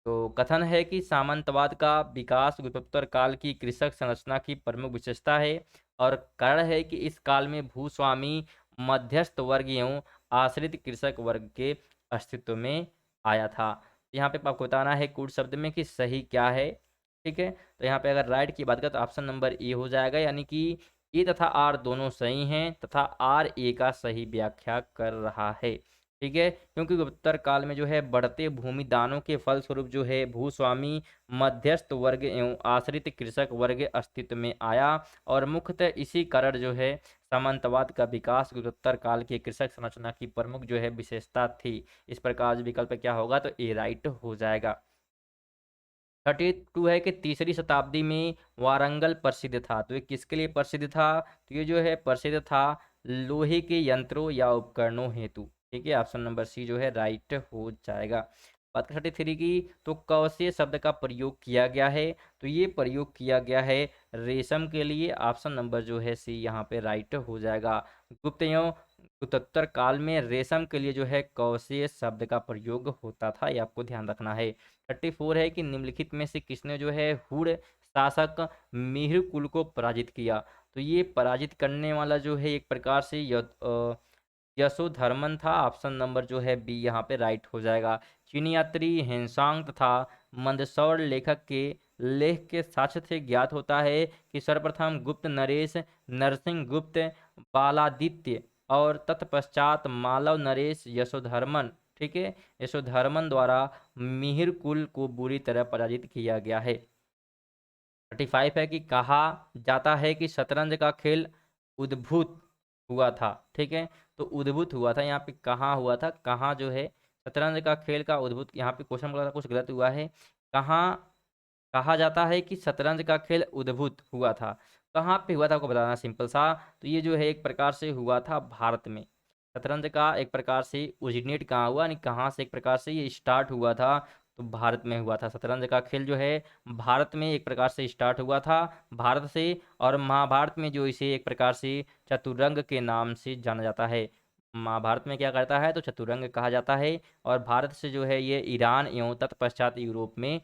तो कथन है कि सामंतवाद का विकास गुप्तोत्तर काल की कृषक संरचना की प्रमुख विशेषता है। और कारण है कि इस काल में भूस्वामी मध्यस्थ वर्ग एवं आश्रित कृषक वर्ग के अस्तित्व में आया था। यहाँ पे आपको बताना है कूट शब्द में कि सही क्या है, ठीक है। तो यहाँ पे अगर राइट की बात करें तो ऑप्शन नंबर ए हो जाएगा, यानी कि ए तथा आर दोनों सही हैं तथा आर ए का सही व्याख्या कर रहा है, ठीक है। क्योंकि उत्तर काल में जो है बढ़ते भूमि दानों के फलस्वरूप जो है भूस्वामी मध्यस्थ वर्ग एवं आश्रित कृषक वर्ग अस्तित्व में आया। और मुख्यतः इसी कारण जो है सामंतवाद का विकास उत्तर काल के कृषक संरचना की प्रमुख जो है विशेषता थी। इस प्रकार विकल्प क्या होगा, तो ए राइट हो जाएगा। 32 है कि तीसरी शताब्दी में वारंगल प्रसिद्ध था। तो ये किसके लिए प्रसिद्ध था, तो ये जो है प्रसिद्ध था लोहे के यंत्रों या उपकरणों हेतु, ठीक है। ऑप्शन नंबर सी जो है राइट हो जाएगा। बात कर 33 की, तो कौशे शब्द का प्रयोग किया गया है। तो ये प्रयोग किया गया है रेशम के लिए। ऑप्शन नंबर जो है सी यहाँ पे राइट हो जाएगा। गुप्त एवं गुप्तोत्तर काल में रेशम के लिए जो है कौशे शब्द का प्रयोग होता था, ये आपको ध्यान रखना है। 34 है कि निम्नलिखित में से किसने जो है हुड़ शासक मिहिर कुल को पराजित किया। तो ये पराजित करने वाला जो है एक प्रकार से यशोधर्मन था। ऑप्शन नंबर जो है बी यहाँ पे राइट हो जाएगा। चीनी यात्री हेनसांग तथा मंदसौर लेखक के लेख के साक्ष्य से ज्ञात होता है कि सर्वप्रथम गुप्त नरेश नरसिंह गुप्त बालादित्य और तत्पश्चात मालव नरेश यशोधर्मन, ठीक है, यशोधर्मन द्वारा मिहिर कुल को बुरी तरह पराजित किया गया है। 35 है कि कहा जाता है कि शतरंज का खेल उद्भूत हुआ था, ठीक है, तो उद्भूत हुआ था, यहाँ पे कहाँ हुआ था, कहाँ जो है शतरंज का खेल का उद्भूत, यहाँ पे क्वेश्चन बोला था कुछ गलत हुआ है। कहाँ कहा जाता है कि शतरंज का खेल उद्भूत हुआ था, कहाँ पे हुआ था आपको बताना सिंपल सा। तो ये जो है एक प्रकार से हुआ था भारत में। शतरंज का एक प्रकार से ओरिजिनेट कहाँ हुआ, यानी कहाँ से एक प्रकार से ये स्टार्ट हुआ था, तो भारत में हुआ था। शतरंज का खेल जो है भारत में एक प्रकार से स्टार्ट हुआ था, भारत से। और महाभारत में जो इसे एक प्रकार से चतुरंग के नाम से जाना जाता है। महाभारत में क्या करता है, तो चतुरंग कहा जाता है। और भारत से जो है ये ईरान एवं तत्पश्चात यूरोप में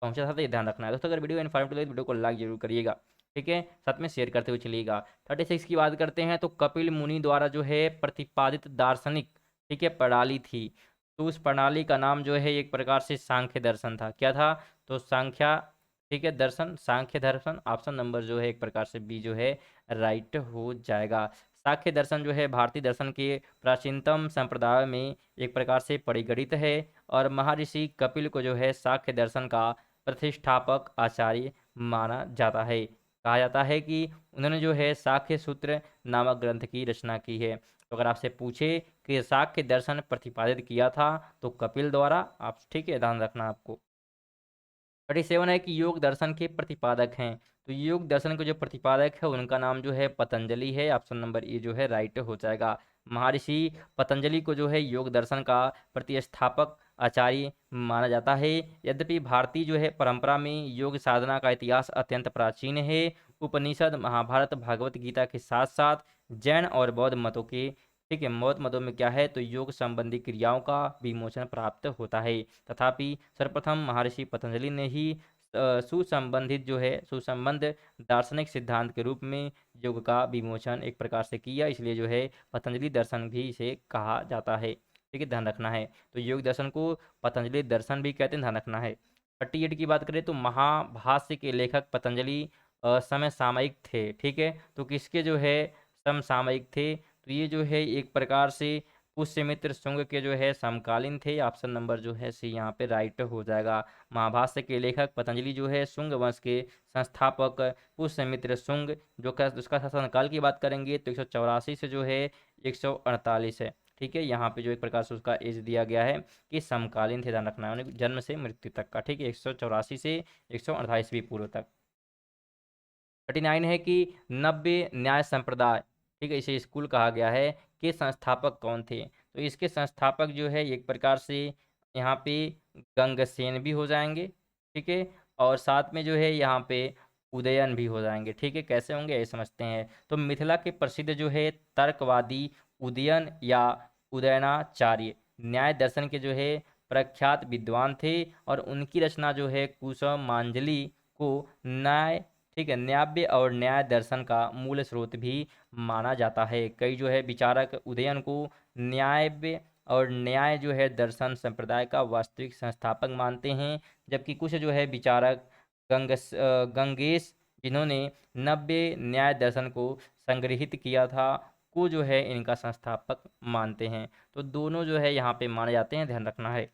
पहुंचा था, तो ये ध्यान रखना है दोस्तों। अगर वीडियो इन्फॉर्मेटिव लगे तो वीडियो को लाइक जरूर करिएगा, ठीक है, साथ में शेयर करते हुए चलिएगा। 36 की बात करते हैं, तो कपिल मुनि द्वारा जो है प्रतिपादित दार्शनिक, ठीक है, प्रणाली थी, तो उस प्रणाली का नाम जो है एक प्रकार से सांख्य दर्शन था। क्या था, तो सांख्या, ठीक है, दर्शन, सांख्य दर्शन। ऑप्शन नंबर जो है एक प्रकार से बी जो है राइट हो जाएगा। सांख्य दर्शन जो है भारतीय दर्शन के प्राचीनतम संप्रदाय में एक प्रकार से परिगणित है। और महर्षि कपिल को जो है सांख्य दर्शन का प्रतिष्ठापक आचार्य माना जाता है। कहा जाता है कि उन्होंने जो है सांख्य सूत्र नामक ग्रंथ की रचना की है। तो अगर आपसे पूछे कि सांख्य दर्शन प्रतिपादित किया था, तो कपिल द्वारा, आप, ठीक है, ध्यान रखना आपको। 37 है कि योग दर्शन के प्रतिपादक हैं, तो योग दर्शन के जो प्रतिपादक है उनका नाम जो है पतंजलि है। ऑप्शन नंबर ए जो है राइट हो जाएगा। महर्षि पतंजलि को जो है योग दर्शन का प्रतिष्ठापक आचार्य माना जाता है। यद्यपि भारतीय जो है परंपरा में योग साधना का इतिहास अत्यंत प्राचीन है। उपनिषद, महाभारत, भगवत गीता के साथ साथ जैन और बौद्ध मतों के, ठीक है, बौद्ध मतों में क्या है, तो योग संबंधी क्रियाओं का विमोचन प्राप्त होता है। तथापि सर्वप्रथम महर्षि पतंजलि ने ही सुसंबंधित जो है सुसंबंध दार्शनिक सिद्धांत के रूप में योग का विमोचन एक प्रकार से किया, इसलिए जो है पतंजलि दर्शन भी इसे कहा जाता है, ठीक है, ध्यान रखना है। तो योग दर्शन को पतंजलि दर्शन भी कहते हैं, ध्यान रखना है। 38 की बात करें, तो महाभाष्य के लेखक पतंजलि समसामयिक थे, ठीक है, तो किसके जो है समसामयिक थे, तो ये जो है एक प्रकार से पुष्यमित्र शुंग के जो है समकालीन थे। ऑप्शन नंबर जो है सी यहाँ पे राइट हो जाएगा। महाभाष्य के लेखक पतंजलि जो है शुंग वंश के संस्थापक पुष्यमित्र शुंग, जो का उसका शासनकाल की बात करेंगे तो 184 से जो है 148 है, ठीक है, यहाँ पे जो एक प्रकार से उसका एज दिया गया है कि समकालीन थे, ध्यान रखना है, उन्हें जन्म से मृत्यु तक का, ठीक है, 184 से 128 पूर्व तक। 39 है कि नव्य न्याय संप्रदाय, ठीक है, इसे स्कूल कहा गया है, के संस्थापक कौन थे, तो इसके संस्थापक जो है एक प्रकार से यहाँ पे गंगसेन भी हो जाएंगे, ठीक है, और साथ में जो है यहाँ पे उदयन भी हो जाएंगे, ठीक है, कैसे होंगे ये समझते हैं। तो मिथिला के प्रसिद्ध जो है तर्कवादी उदयन या उदयनाचार्य न्याय दर्शन के जो है प्रख्यात विद्वान थे। और उनकी रचना जो है कुसुमांजलि को न्याय, ठीक है, न्याय और न्याय दर्शन का मूल स्रोत भी माना जाता है। कई जो है विचारक उदयन को न्याय और न्याय जो है दर्शन संप्रदाय का वास्तविक संस्थापक मानते हैं, जबकि कुछ जो है विचारक गंगेश, जिन्होंने नव्य न्याय दर्शन को संग्रहित किया था, को जो है इनका संस्थापक मानते हैं। तो दोनों जो है यहाँ पे माने जाते हैं, ध्यान रखना है।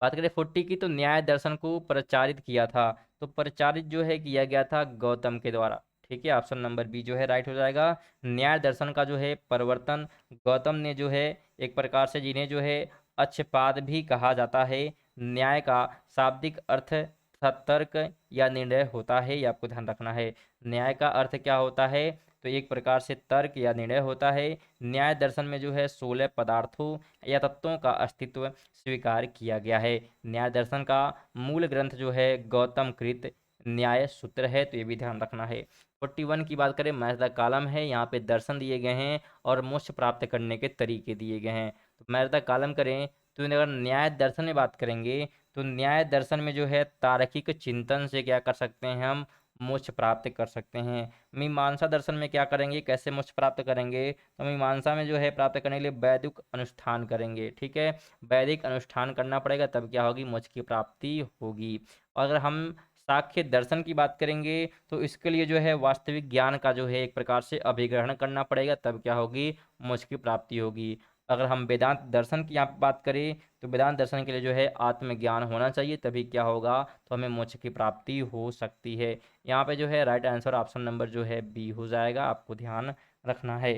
बात करें 40 की, तो न्याय दर्शन को प्रचारित किया था, तो प्रचारित जो है किया गया था गौतम के द्वारा, ठीक है, ऑप्शन नंबर बी जो है राइट हो जाएगा। न्याय दर्शन का जो है प्रवर्तन गौतम ने जो है एक प्रकार से, जिन्हें जो है अच्छपाद भी कहा जाता है। न्याय का शाब्दिक अर्थ तर्क या निर्णय होता है, ये आपको ध्यान रखना है। न्याय का अर्थ क्या होता है, तो एक प्रकार से तर्क या निर्णय होता है। न्याय दर्शन में जो है 16 पदार्थों या तत्वों का अस्तित्व स्वीकार किया गया है। न्याय दर्शन का मूल ग्रंथ जो है गौतम कृत न्याय सूत्र है, तो ये भी ध्यान रखना है। 41 की बात करें, मैच द कॉलम है, यहाँ पे दर्शन दिए गए हैं और मोक्ष प्राप्त करने के तरीके दिए गए हैं। तो मैच द कॉलम करें, तो अगर न्याय दर्शन में बात करेंगे, तो न्याय दर्शन में जो है तार्किक चिंतन से क्या कर सकते हैं, हम मोक्ष प्राप्त कर सकते हैं। मीमांसा दर्शन में क्या करेंगे, कैसे मोक्ष प्राप्त करेंगे, तो मीमांसा में जो है प्राप्त करने के लिए वैदिक अनुष्ठान करेंगे, ठीक है, वैदिक अनुष्ठान करना पड़ेगा, तब क्या होगी, मोक्ष की प्राप्ति होगी। और अगर हम साक्ष्य दर्शन की बात करेंगे तो इसके लिए जो है वास्तविक ज्ञान का जो है एक प्रकार से अभिग्रहण करना पड़ेगा, तब क्या होगी, मोक्ष की प्राप्ति होगी। अगर हम वेदांत दर्शन की यहाँ पे बात करें तो वेदांत दर्शन के लिए जो है आत्मज्ञान होना चाहिए, तभी क्या होगा, तो हमें मोक्ष की प्राप्ति हो सकती है। यहाँ पे जो है राइट आंसर ऑप्शन नंबर जो है बी हो जाएगा, आपको ध्यान रखना है।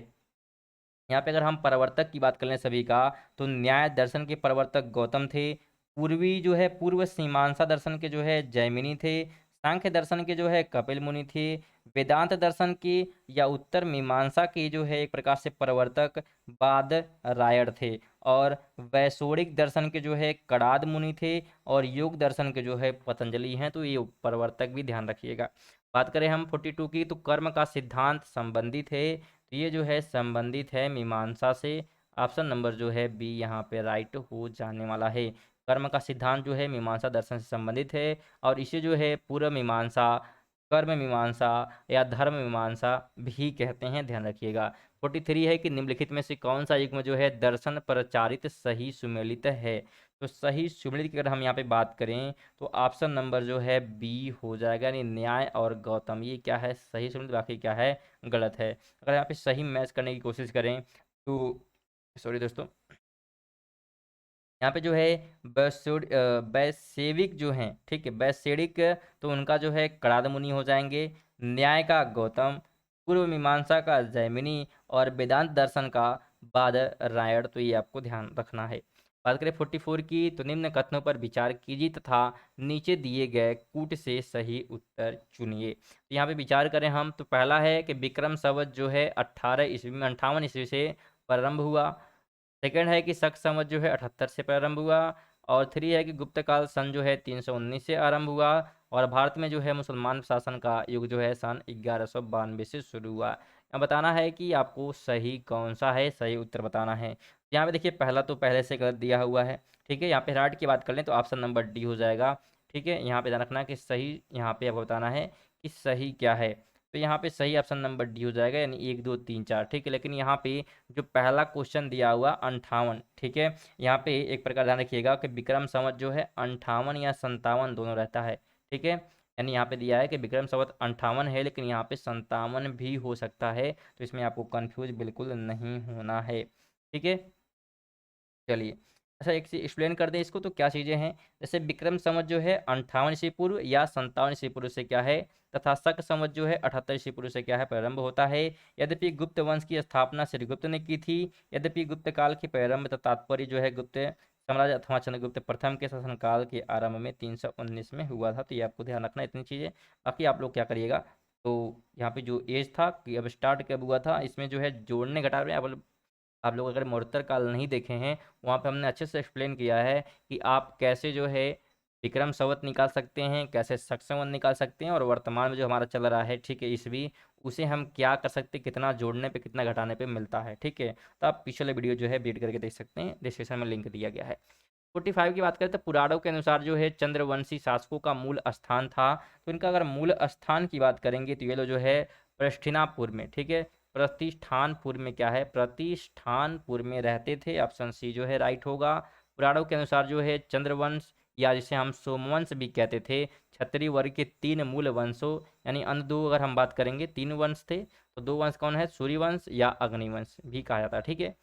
यहाँ पे अगर हम प्रवर्तक की बात कर लें सभी का, तो न्याय दर्शन के प्रवर्तक गौतम थे। पूर्वी जो है पूर्व मीमांसा दर्शन के जो है जैमिनी थे। सांख्य दर्शन के जो है कपिल मुनि थे। वेदांत दर्शन के या उत्तर मीमांसा के जो है एक प्रकार से प्रवर्तक बाद रायण थे। और वैशोणिक दर्शन के जो है कणाद मुनि थे। और योग दर्शन के जो है पतंजलि हैं, तो ये प्रवर्तक भी ध्यान रखिएगा। बात करें हम 42 की, तो कर्म का सिद्धांत संबंधित है, तो ये जो है संबंधित है मीमांसा से। ऑप्शन नंबर जो है बी यहाँ पे राइट हो जाने वाला है। कर्म का सिद्धांत जो है मीमांसा दर्शन से संबंधित है, और इसे जो है पूर्व मीमांसा, कर्म मीमांसा या धर्म मीमांसा भी कहते हैं, ध्यान रखिएगा। 43 है कि निम्नलिखित में से कौन सा युग्म जो है दर्शन प्रचारित सही सुमेलित है। तो सही सुमेलित की अगर हम यहाँ पे बात करें तो ऑप्शन नंबर जो है बी हो जाएगा, यानी न्याय और गौतम, ये क्या है, सही सुमेलित, बाकी क्या है, गलत है। अगर यहाँ पे सही मैच करने की कोशिश करें तो, सॉरी दोस्तों, यहाँ पे जो है वैसेविक जो हैं, ठीक है, वैशेषिक, तो उनका जो है कणाद मुनि हो जाएंगे। न्याय का गौतम, पूर्व मीमांसा का जैमिनी, और वेदांत दर्शन का बादरायण, तो ये आपको ध्यान रखना है। बात करें 44 की, तो निम्न कथनों पर विचार कीजिए तथा नीचे दिए गए कूट से सही उत्तर चुनिए। तो यहाँ पे विचार करें हम, तो पहला है कि विक्रम संवत जो है 18 ईस्वी में 58 ईस्वी से प्रारंभ हुआ। सेकंड है कि शक संवत जो है 78 से प्रारंभ हुआ। और थ्री है कि गुप्त काल सन जो है 319 से आरंभ हुआ। और भारत में जो है मुसलमान शासन का युग जो है सन 1192 से शुरू हुआ। अब बताना है कि आपको सही कौन सा है, सही उत्तर बताना है। यहाँ पे देखिए पहला तो पहले से गलत दिया हुआ है, ठीक है। यहाँ पे राइट की बात कर लें तो ऑप्शन नंबर डी हो जाएगा, ठीक है। यहाँ पे ध्यान रखना कि सही, यहाँ पे आपको बताना है कि सही क्या है। तो यहाँ पे सही ऑप्शन नंबर डी हो जाएगा, यानी 1 2 3 4, ठीक है। लेकिन यहाँ पे जो पहला क्वेश्चन दिया हुआ 58, ठीक है, यहाँ पे एक प्रकार ध्यान रखिएगा कि विक्रम संवत जो है 58 या 57 दोनों रहता है, ठीक है। यानी यहाँ पे दिया है कि विक्रम संवत 58 है, लेकिन यहाँ पे 57 भी हो सकता है, तो इसमें आपको कंफ्यूज बिल्कुल नहीं होना है, ठीक है। चलिए, अच्छा एक चीज एक्सप्लेन कर दें इसको, तो क्या चीज़ें हैं, जैसे विक्रम संवत जो है 58 ईस्वी पूर्व या 57 ईस्वी पूर्व से क्या है, तथा शक संवत जो है 78 ईस्वी पूर्व से क्या है, प्रारंभ होता है। यद्यपि गुप्त वंश की स्थापना श्रीगुप्त ने की थी। यद्यपि गुप्त काल के प्रारंभ तथा तात्पर्य जो है गुप्त साम्राज्य अथवा चंद्रगुप्त प्रथम के शासनकाल के आरंभ में 319 में हुआ था। तो ये आपको ध्यान रखना है, इतनी चीज़ें। बाकी आप लोग क्या करिएगा, तो यहाँ पे जो एज था कि अब स्टार्ट कब हुआ था, इसमें जो है जोड़ने घटाने, आप लोग अगर मोर्तर काल नहीं देखे हैं, वहाँ पे हमने अच्छे से एक्सप्लेन किया है कि आप कैसे जो है विक्रम संवत निकाल सकते हैं, कैसे शक संवत निकाल सकते हैं, और वर्तमान में जो हमारा चल रहा है, ठीक है, ईस्वी, उसे हम क्या कर सकते हैं, कितना जोड़ने पे कितना घटाने पे मिलता है, ठीक है। तो आप पिछले वीडियो जो है रीड करके देख सकते हैं, डिस्क्रिप्शन में लिंक दिया गया है। 45 की बात करें तो पुराणों के अनुसार जो है चंद्रवंशी शासकों का मूल स्थान था। तो इनका अगर मूल स्थान की बात करेंगे तो ये लोग जो है प्रतिष्ठापुर में, ठीक है, प्रतिष्ठानपुर में क्या है, प्रतिष्ठानपुर में रहते थे। ऑप्शन सी जो है राइट होगा। पुराणों के अनुसार जो है चंद्रवंश, या जिसे हम सोमवंश भी कहते थे, क्षत्रिय वर्ग के 3 मूल वंशों, यानी अन्य दो अगर हम बात करेंगे 3 वंश थे, तो 2 वंश कौन है, सूर्यवंश या अग्निवंश भी कहा जाता है, ठीक है।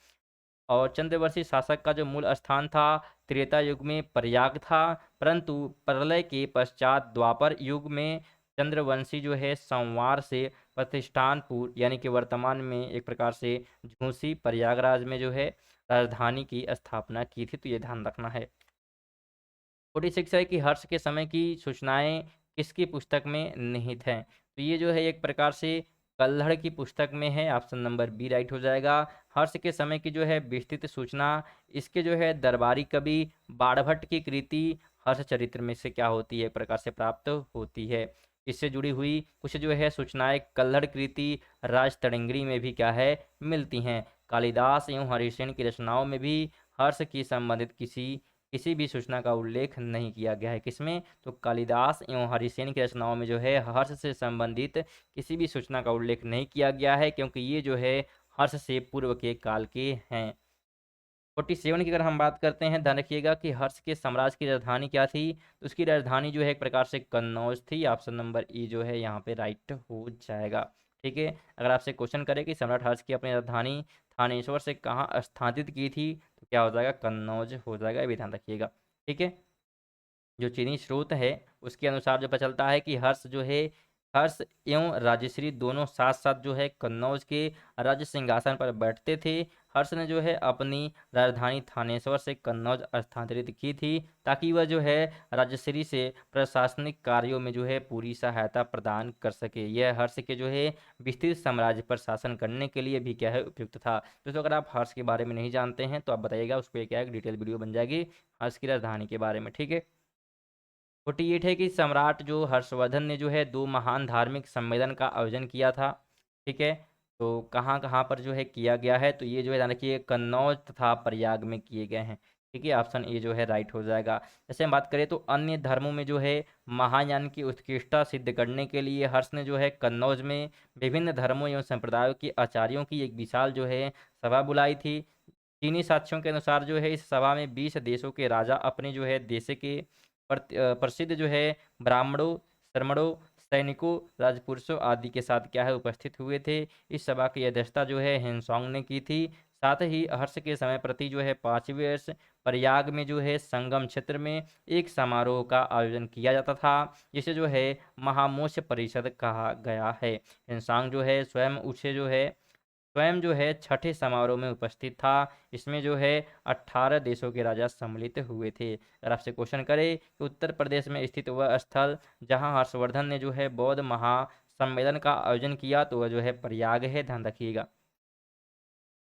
और चंद्रवर्षी शासक का जो मूल स्थान था त्रेता युग में प्रयाग था, परंतु प्रलय के पश्चात द्वापर युग में चंद्रवंशी जो है संवार से प्रतिष्ठानपुर, यानी कि वर्तमान में एक प्रकार से झूसी, प्रयागराज में जो है राजधानी की स्थापना की थी। तो ये ध्यान रखना है। 46 है कि हर्ष के समय की सूचनाएं किसकी पुस्तक में निहित हैं। तो ये जो है एक प्रकार से कल्हड़ की पुस्तक में है। ऑप्शन नंबर बी राइट हो जाएगा। हर्ष के समय की जो है विस्तृत सूचना इसके जो है दरबारी कवि बाणभट्ट की कृति हर्ष चरित्र में से क्या होती है, एक प्रकार से प्राप्त होती है। इससे जुड़ी हुई कुछ जो है सूचनाएं कल्हड़ कृति राज तड़ंगरी में भी क्या है, मिलती हैं। कालिदास एवं हरिसेन की रचनाओं में भी हर्ष की संबंधित किसी किसी भी सूचना का उल्लेख नहीं किया गया है। किसमें, तो कालिदास एवं हरिसेन की रचनाओं में जो है हर्ष से संबंधित किसी भी सूचना का उल्लेख नहीं किया गया है, क्योंकि ये जो है हर्ष से पूर्व के काल के हैं। 47 की अगर हम बात करते हैं, ध्यान रखिएगा कि हर्ष के साम्राज्य की राजधानी क्या थी, तो उसकी राजधानी जो है एक प्रकार से कन्नौज थी। ऑप्शन नंबर ई जो है यहाँ पे राइट हो जाएगा। ठीक है, अगर आपसे क्वेश्चन करे कि सम्राट हर्ष की अपनी राजधानी थानेश्वर से कहाँ स्थानांतरित की थी, तो क्या हो जाएगा, कन्नौज हो जाएगा, ये भी ध्यान रखिएगा। ठीक है, जो चीनी स्रोत है उसके अनुसार जो पता चलता है कि हर्ष एवं राजश्री दोनों साथ साथ जो है कन्नौज के राज्य सिंहासन पर बैठते थे। हर्ष ने जो है अपनी राजधानी थानेश्वर से कन्नौज स्थानांतरित की थी, ताकि वह जो है राजश्री से प्रशासनिक कार्यों में जो है पूरी सहायता प्रदान कर सके। यह हर्ष के जो है विस्तृत साम्राज्य पर शासन करने के लिए भी क्या है, उपयुक्त था। दोस्तों, अगर आप हर्ष के बारे में नहीं जानते हैं तो आप बताइएगा, उस पर क्या है डिटेल वीडियो बन जाएगी हर्ष की राजधानी के बारे में। ठीक है, 48 है कि सम्राट जो हर्षवर्धन ने जो है दो महान धार्मिक सम्मेलन का आयोजन किया था। ठीक है, तो कहाँ कहाँ पर जो है किया गया है, तो ये जो है ध्यान रखिए कन्नौज तथा प्रयाग में किए गए हैं। ठीक है, ऑप्शन ए जो है राइट हो जाएगा। जैसे हम बात करें तो अन्य धर्मों में जो है महायान की उत्कृष्टता सिद्ध करने के लिए हर्ष ने जो है कन्नौज में विभिन्न धर्मों एवं संप्रदायों के आचार्यों की एक विशाल जो है सभा बुलाई थी। चीनी साक्ष्यों के अनुसार जो है इस सभा में 20 देशों के राजा अपने जो है देश के प्रसिद्ध जो है ब्राह्मणों, श्रमणों, सैनिकों, राजपुरुषों आदि के साथ क्या है उपस्थित हुए थे। इस सभा की अध्यक्षता जो है हेनसोंग ने की थी। साथ ही हर्ष के समय प्रति जो है 5वें वर्ष प्रयाग में जो है संगम क्षेत्र में एक समारोह का आयोजन किया जाता था, जिसे जो है महामोक्ष परिषद कहा गया है। हेनसांग जो है स्वयं जो है छठे समारोह में उपस्थित था। इसमें जो है 18 देशों के राजा सम्मिलित हुए थे। अगर आपसे क्वेश्चन करे कि उत्तर प्रदेश में स्थित वह स्थल जहां हर्षवर्धन ने जो है बौद्ध महासम्मेलन का आयोजन किया, तो वह जो है प्रयाग है, ध्यान रखिएगा।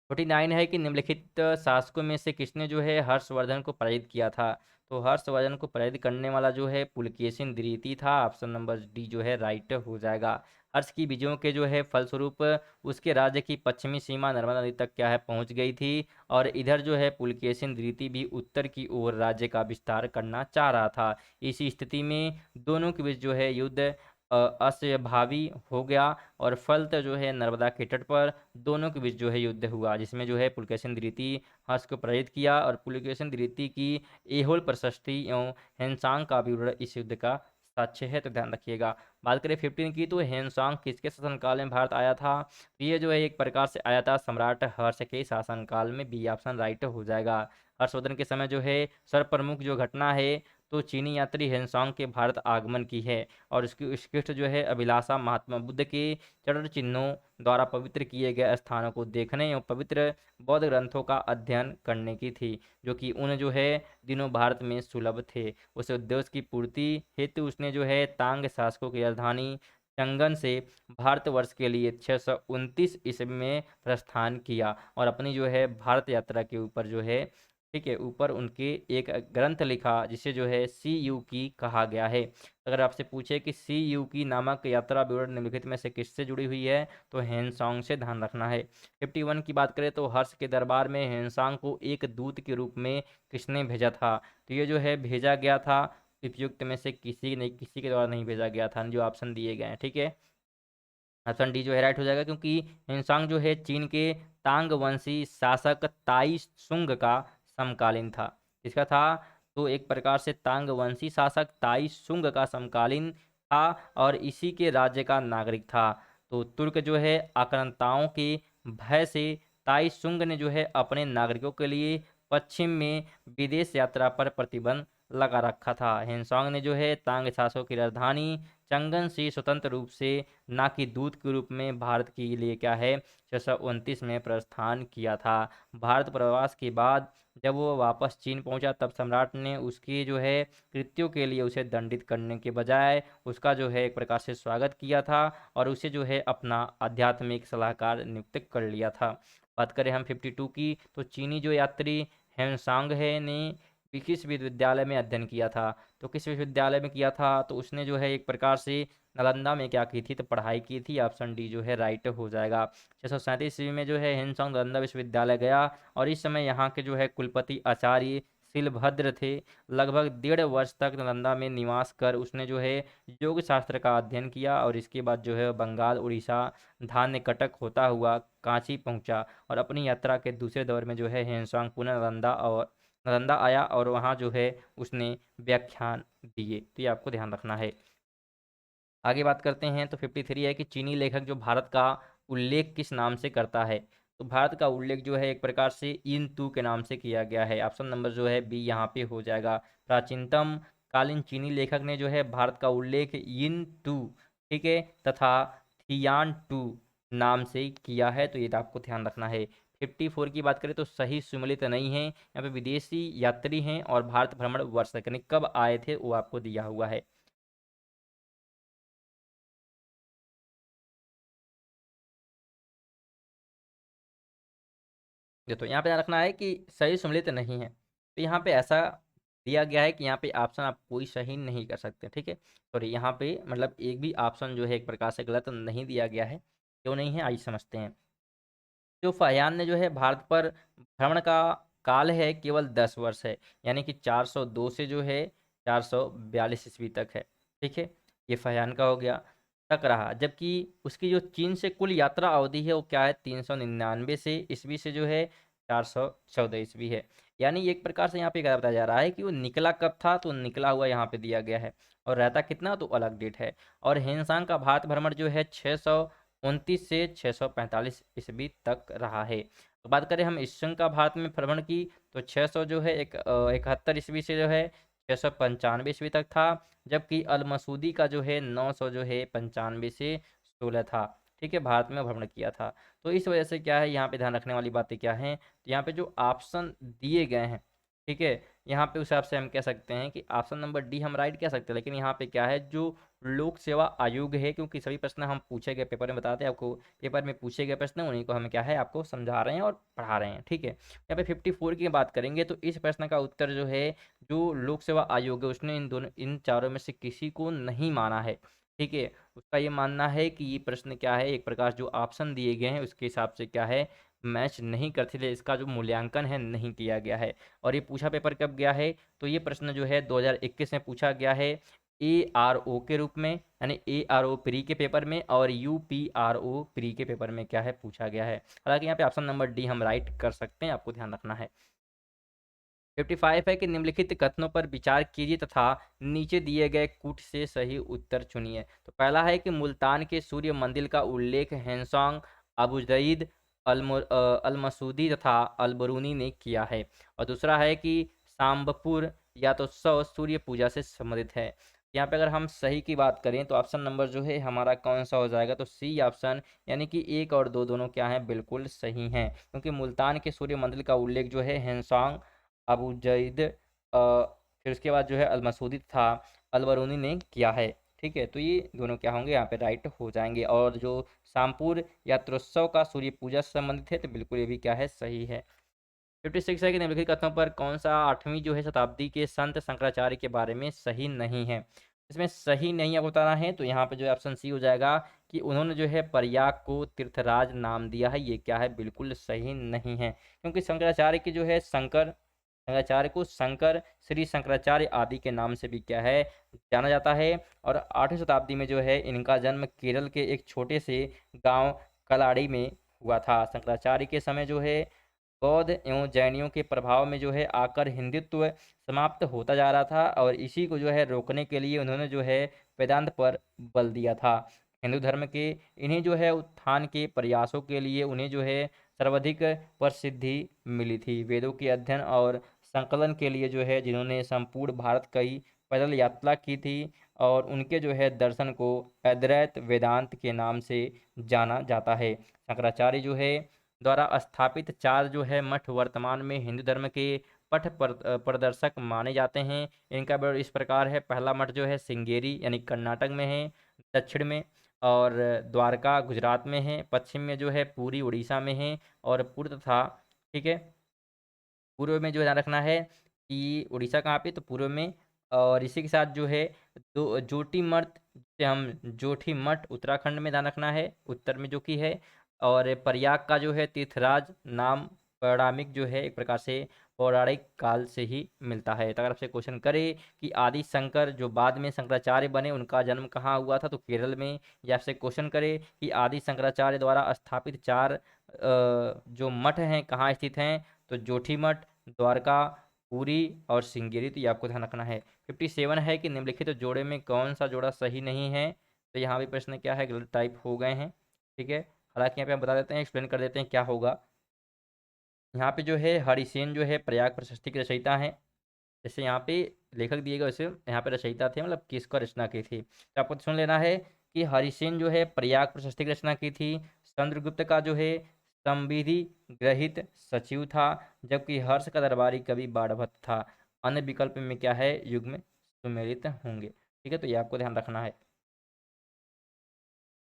49 है कि निम्नलिखित शासकों में से किसने जो है हर्षवर्धन को पराजित किया था, तो हर्षवर्धन को पराजित करने वाला जो है पुलकेशिन द्वितीय था। ऑप्शन नंबर डी जो है राइट हो जाएगा। हर्ष की विजयों के जो है फलस्वरूप उसके राज्य की पश्चिमी सीमा नर्मदा नदी तक क्या है पहुंच गई थी, और इधर जो है पुलकेशिन द्वितीय भी उत्तर की ओर राज्य का विस्तार करना चाह रहा था। इसी स्थिति में दोनों के बीच जो है युद्ध असंभावी हो गया, और फलतः जो है नर्मदा के तट पर दोनों के बीच जो है युद्ध हुआ, जिसमें जो है पुलकेशिन द्वितीय हर्ष को पराजित किया, और पुलकेशिन द्वितीय की एहोल प्रशस्ति एवं हेनसांग का विवरण इस युद्ध का साक्ष्य है, तो ध्यान रखिएगा। बात करें 15 की, तो हेनसांग किसके शासनकाल में भारत आया था, तो ये जो है एक प्रकार से आया था सम्राट हर्ष के शासनकाल में, बी ऑप्शन राइट हो जाएगा। हर्षवर्धन के समय जो है सर्वप्रमुख जो घटना है, तो चीनी यात्री हेनसांग के भारत आगमन की है, और उसकी उत्कृष्ट जो है अभिलाषा महात्मा बुद्ध के चरण चिन्हों द्वारा पवित्र किए गए स्थानों को देखने एवं पवित्र बौद्ध ग्रंथों का अध्ययन करने की थी, जो कि उन जो है दिनों भारत में सुलभ थे। उस उद्देश्य की पूर्ति हेतु उसने जो है तांग शासकों की राजधानी चंगन से भारतवर्ष के लिए 629 ईस्वी में प्रस्थान किया, और अपनी जो है भारत यात्रा के ऊपर जो है, ठीक है, ऊपर उनके एक ग्रंथ लिखा जिसे जो है सी यू की कहा गया है। अगर आपसे पूछे कि सी यू की नामक यात्रा विवरण निम्नलिखित में से किससे जुड़ी हुई है, तो हेनसोंग से, ध्यान रखना है। 51 की बात करें तो हर्ष के दरबार में हेनसांग को एक दूत के रूप में किसने भेजा था, तो ये जो है भेजा गया था उपयुक्त में से किसी के द्वारा नहीं भेजा गया था, जो ऑप्शन दिए गए हैं। ठीक है, ऑप्शन डी जो है राइट हो जाएगा, क्योंकि हिंसांग जो है चीन के तांग वंशी शासक ताई सुंग का समकालीन था। इसका था, तो एक प्रकार से तांग वंशी शासक ताई सुंग का समकालीन था, और इसी के राज्य का नागरिक था। तो तुर्क जो है आक्रांताओं के भय से ताई सुंग ने जो है अपने नागरिकों के लिए पश्चिम में विदेश यात्रा पर प्रतिबंध लगा रखा था। हिंसांग ने जो है तांग शासकों की राजधानी चंगन से स्वतंत्र रूप से, ना कि दूत के रूप में, भारत के लिए क्या है 629 में प्रस्थान किया था। भारत प्रवास के बाद जब वो वापस चीन पहुंचा, तब सम्राट ने उसके जो है कृत्यों के लिए उसे दंडित करने के बजाय उसका जो है एक प्रकार से स्वागत किया था, और उसे जो है अपना आध्यात्मिक सलाहकार नियुक्त कर लिया था। बात करें हम 52 की, तो चीनी जो यात्री हेमसांग है ने किस विश्वविद्यालय में अध्ययन किया था, तो किस विश्वविद्यालय में किया था, तो उसने जो है एक प्रकार से नालंदा में क्या की थी, तो पढ़ाई की थी। ऑप्शन डी जो है राइट हो जाएगा। 637 ईस्वी में जो है हिंसोंग नालंदा विश्वविद्यालय गया, और इस समय यहाँ के जो है कुलपति आचार्य शिलभद्र थे। लगभग 1.5 वर्ष तक नालंदा में निवास कर उसने जो है योग शास्त्र का अध्ययन किया और इसके बाद जो है बंगाल, उड़ीसा, धान्य कटक होता हुआ कांची पहुंचा और अपनी यात्रा के दूसरे दौर में जो है हेनसांग पुनः नालंदा आया और वहाँ जो है उसने व्याख्यान दिए। तो ये आपको ध्यान रखना है। आगे बात करते हैं तो 53 है कि चीनी लेखक जो भारत का उल्लेख किस नाम से करता है। तो भारत का उल्लेख जो है एक प्रकार से इन तू के नाम से किया गया है। ऑप्शन नंबर जो है बी यहाँ पे हो जाएगा। प्राचीनतम कालीन चीनी लेखक ने जो है भारत का उल्लेख इन तू, ठीक है, तथा थियान टू नाम से किया है। तो ये तो आपको ध्यान रखना है। 54 की बात करें तो सही सुमेलित नहीं है। यहाँ पे विदेशी यात्री हैं और भारत भ्रमण वर्ष यानी कब आए थे वो आपको दिया हुआ है। ये तो यहाँ पे ध्यान रखना है कि सही सम्मिलित नहीं है। तो यहाँ पे ऐसा दिया गया है कि यहाँ पे ऑप्शन आप कोई सही नहीं कर सकते, ठीक है। सॉरी, यहाँ पे मतलब एक भी ऑप्शन जो है एक प्रकार से गलत नहीं दिया गया है। क्यों नहीं है आइए समझते हैं। जो फाहियान ने जो है भारत पर भ्रमण का काल है केवल 10 वर्ष है, यानी कि 402 से जो है 442 ईस्वी तक है, ठीक है। ये फाहियान का हो गया तक रहा। जबकि उसकी जो चीन से कुल यात्रा अवधि है वो क्या है, 399 से ईस्वी से जो है 414 ईस्वी है। यानी एक प्रकार से यहाँ पे क्या बताया जा रहा है कि वो निकला कब था, तो निकला हुआ यहाँ पे दिया गया है और रहता कितना तो अलग डेट है। और हेनसांग का भारत भ्रमण जो है 629 से 645 ईस्वी तक रहा है। तो बात करें हम ईसंग का भारत में भ्रमण की तो 600 जो है 71 ईस्वी से जो है 695 ईस्वी तक था। जबकि अल मसूदी का जो है 900 जो है 95 से 16 था, ठीक है, भारत में भ्रमण किया था। तो इस वजह से क्या है, यहाँ पे ध्यान रखने वाली बातें क्या हैं, तो यहाँ पे जो ऑप्शन दिए गए हैं, ठीक है, यहाँ पे उस हिसाब से हम कह सकते हैं कि ऑप्शन नंबर डी हम राइट कह सकते हैं। लेकिन यहाँ पे क्या है, जो लोक सेवा आयोग है, क्योंकि सभी प्रश्न हम पूछे गए पेपर में बताते हैं आपको, पेपर में पूछे गए प्रश्न उन्हीं को हम क्या है आपको समझा रहे हैं और पढ़ा रहे हैं, ठीक है। यहाँ पे 54 की बात करेंगे तो इस प्रश्न का उत्तर जो है, जो लोक सेवा आयोग है उसने इन चारों में से किसी को नहीं माना है, ठीक है। उसका ये मानना है कि ये प्रश्न क्या है, एक प्रकार जो ऑप्शन दिए गए हैं उसके हिसाब से क्या है, मैच नहीं करते थे, इसका जो मूल्यांकन है नहीं किया गया है। और ये पूछा पेपर कब गया है, तो ये प्रश्न जो है 2021 में पूछा गया है ARO के रूप में, यानी ARO प्री के पेपर में, और UPRO प्री के पेपर में क्या है पूछा गया है। हालांकि यहाँ पे ऑप्शन नंबर डी हम राइट कर सकते हैं, आपको ध्यान रखना है। 55 है कि निम्नलिखित कथनों पर विचार कीजिए तथा नीचे दिए गए कूट से सही उत्तर चुनिए। तो पहला है कि मुल्तान के सूर्य मंदिर का उल्लेख हेनसोंग, अबू जईद, अल मसूदी तथा अल बरूनी ने किया है। और दूसरा है कि सांबपुर या तो सौ सूर्य पूजा से संबंधित है। यहाँ पे अगर हम सही की बात करें तो ऑप्शन नंबर जो है हमारा कौन सा हो जाएगा, तो सी ऑप्शन, यानी कि एक और दो दोनों क्या है बिल्कुल सही हैं। क्योंकि मुल्तान के सूर्य मंदिर का उल्लेख जो है हेनसोंग, अबू जईद, फिर उसके बाद जो है अल मसूदी था अलबरूनी ने किया है, ठीक है। तो ये दोनों क्या होंगे यहाँ पे राइट हो जाएंगे। और जो शामपुर यात्रोत्सव का सूर्य पूजा से संबंधित है तो बिल्कुल ये भी क्या है सही है। 56 है कि निम्नलिखित कथनों पर कौन सा 8वीं जो है शताब्दी के संत शंकराचार्य के बारे में सही नहीं है। इसमें सही नहीं आपको बताना है तो यहाँ पे जो ऑप्शन सी हो जाएगा कि उन्होंने जो है प्रयाग को तीर्थराज नाम दिया है, ये क्या है बिल्कुल सही नहीं है। क्योंकि शंकराचार्य की जो है शंकराचार्य को शंकर, श्री शंकराचार्य आदि के नाम से भी क्या है जाना जाता है। और 8वीं शताब्दी में जो है इनका जन्म केरल के एक छोटे से गांव कलाड़ी में हुआ था। शंकराचार्य के समय जो है बौद्ध एवं जैनियों के प्रभाव में जो है आकर हिंदुत्व समाप्त होता जा रहा था और इसी को जो है रोकने के लिए उन्होंने जो है वेदांत पर बल दिया था। हिंदू धर्म के इन्हीं जो है उत्थान के प्रयासों के लिए उन्हें जो है सर्वाधिक प्रसिद्धि मिली थी। वेदों के अध्ययन और संकलन के लिए जो है जिन्होंने संपूर्ण भारत की पैदल यात्रा की थी और उनके जो है दर्शन को अद्वैत वेदांत के नाम से जाना जाता है। शंकराचार्य जो है द्वारा स्थापित 4 जो है मठ वर्तमान में हिंदू धर्म के प्रदर्शक माने जाते हैं। इनका वर्णन इस प्रकार है। पहला मठ जो है सिंगेरी यानी कर्नाटक में है, दक्षिण में, और द्वारका गुजरात में है, पश्चिम में जो है पूरी उड़ीसा में है, और पूर्व तथा, ठीक है, पूर्व में जो ध्यान रखना है कि उड़ीसा कहाँ पे, तो पूर्व में। और इसी के साथ जो है दो जोटी मठ, जिसे हम जोठी मठ उत्तराखंड में ध्यान रखना है, उत्तर में जो कि है। और प्रयाग का जो है तीर्थराज नाम पौराणिक जो है एक प्रकार से पौराणिक काल से ही मिलता है। तो अगर आपसे क्वेश्चन करे कि आदि शंकर जो बाद में शंकराचार्य बने उनका जन्म कहाँ हुआ था, तो केरल में। या आपसे क्वेश्चन करे कि आदि शंकराचार्य द्वारा स्थापित 4 जो मठ हैं कहाँ स्थित हैं, तो जोठीमठ, द्वारका, पुरी और सिंगेरी। तो ये आपको ध्यान रखना है। 57 है कि निम्नलिखित जोड़े में कौन सा जोड़ा सही नहीं है। तो यहाँ भी प्रश्न क्या है, गलत टाइप हो गए हैं। ठीक है, हालांकि यहाँ पे हम बता देते हैं, एक्सप्लेन कर देते हैं क्या होगा। यहाँ पे जो है हरिसेन जो है प्रयाग प्रशस्ति के रचयिता हैं। जैसे यहाँ पे लेखक दिए गए, वैसे यहाँ पे रचयिता थे, मतलब किसका रचना की थी, तो आपको सुन लेना है कि हरिसेन जो है प्रयाग प्रशस्ति की रचना की थी। चंद्रगुप्त का जो है संविधि ग्रहित सचिव था, जबकि हर्ष का दरबारी कवि बाणभट्ट था। अन्य विकल्प में क्या है, युग में सुमेलित होंगे। ठीक है, तो ये आपको ध्यान रखना है।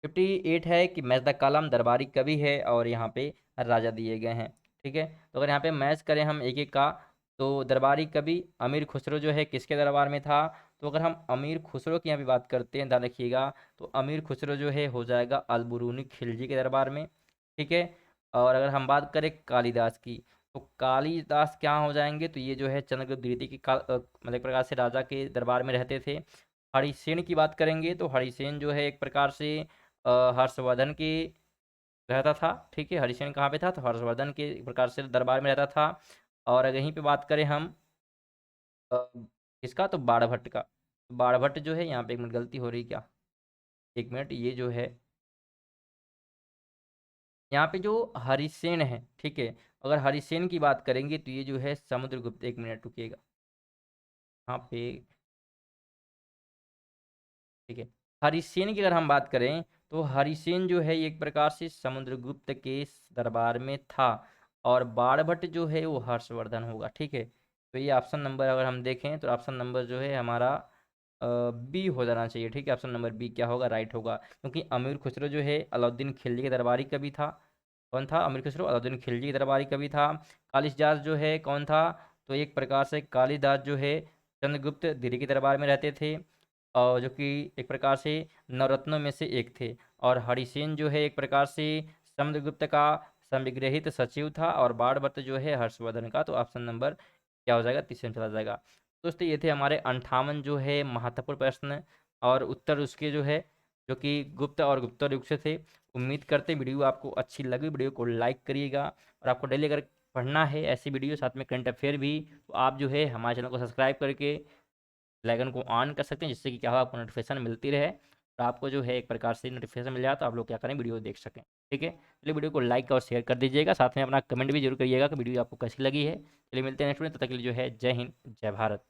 58 है कि मैच द कॉलम दरबारी कवि है और यहाँ पे राजा दिए गए हैं। ठीक है, तो अगर यहाँ पे मैच करें हम एक एक का, तो दरबारी कवि अमीर खुसरो जो है किसके दरबार में था। तो अगर हम अमीर खुसरो की यहाँ पे बात करते हैं, ध्यान रखिएगा, तो अमीर खुसरो जो है हो जाएगा अलबरूनी खिलजी के दरबार में। ठीक है, और अगर हम बात करें कालिदास की, तो कालिदास क्या हो जाएंगे, तो ये जो है चंद्रगुप्त द्वितीय की मतलब एक प्रकार से राजा के दरबार में रहते थे। हरिसेन की बात करेंगे तो हरिसेन जो है एक प्रकार से हर्षवर्धन की रहता था। ठीक है, हरिसेन कहाँ पे था, तो हर्षवर्धन के एक प्रकार से दरबार में रहता था। और अगर यहीं पे बात करें हम किसका, तो बाणभट्ट का। बाणभट्ट जो है, यहाँ पे 1 मिनट गलती हो रही क्या, 1 मिनट, ये जो है यहाँ पे जो हरिसेन है, ठीक है, अगर हरिसेन की बात करेंगे तो ये जो है समुद्रगुप्त, 1 मिनट रुकिएगा यहाँ पे। ठीक है, हरिसेन की अगर हम बात करें तो हरिसेन जो है एक प्रकार से समुद्रगुप्त के दरबार में था। और बाणभट्ट जो है वो हर्षवर्धन होगा। ठीक है, तो ये ऑप्शन नंबर अगर हम देखें तो ऑप्शन नंबर जो है हमारा बी हो जाना चाहिए। ठीक है, ऑप्शन नंबर बी क्या होगा, राइट होगा, क्योंकि अमीर खुसरो जो है अलाउद्दीन खिलजी के दरबारी कवि था। कौन था, अमीर खुसरो अलाउद्दीन खिलजी के दरबारी कवि था। कालिदास जो है कौन था, तो एक प्रकार से कालिदास जो है चंद्रगुप्त दिल्ली के दरबार में रहते थे, और जो कि एक प्रकार से नवरत्नों में से एक थे। और हरिसेन जो है एक प्रकार से समुद्रगुप्त का संविग्रहित सचिव था। और बाणभट्ट जो है हर्षवर्धन का। तो ऑप्शन नंबर क्या हो जाएगा, तीसरे में चला जाएगा। दोस्तों ये थे हमारे 58 जो है महत्वपूर्ण प्रश्न, और उत्तर उसके जो है जो कि गुप्त और गुप्तोत्तर युग से थे। उम्मीद करते हैं वीडियो आपको अच्छी लगी, वीडियो को लाइक करिएगा। और आपको डेली अगर पढ़ना है ऐसी वीडियो, साथ में करंट अफेयर भी, तो आप जो है हमारे चैनल को सब्सक्राइब करके बेल को ऑन कर सकते हैं, जिससे कि क्या होगा, आपको नोटिफिकेशन मिलती रहे और आपको जो है एक प्रकार से नोटिफिकेशन मिल जाए तो आप लोग क्या करें, वीडियो देख सकें। ठीक है, चलिए वीडियो को लाइक और शेयर कर दीजिएगा, साथ में अपना कमेंट भी जरूर करिएगा कि वीडियो आपको कैसी लगी है। चलिए मिलते हैं नेक्स्ट में, तब तक के लिए जो है जय हिंद जय भारत।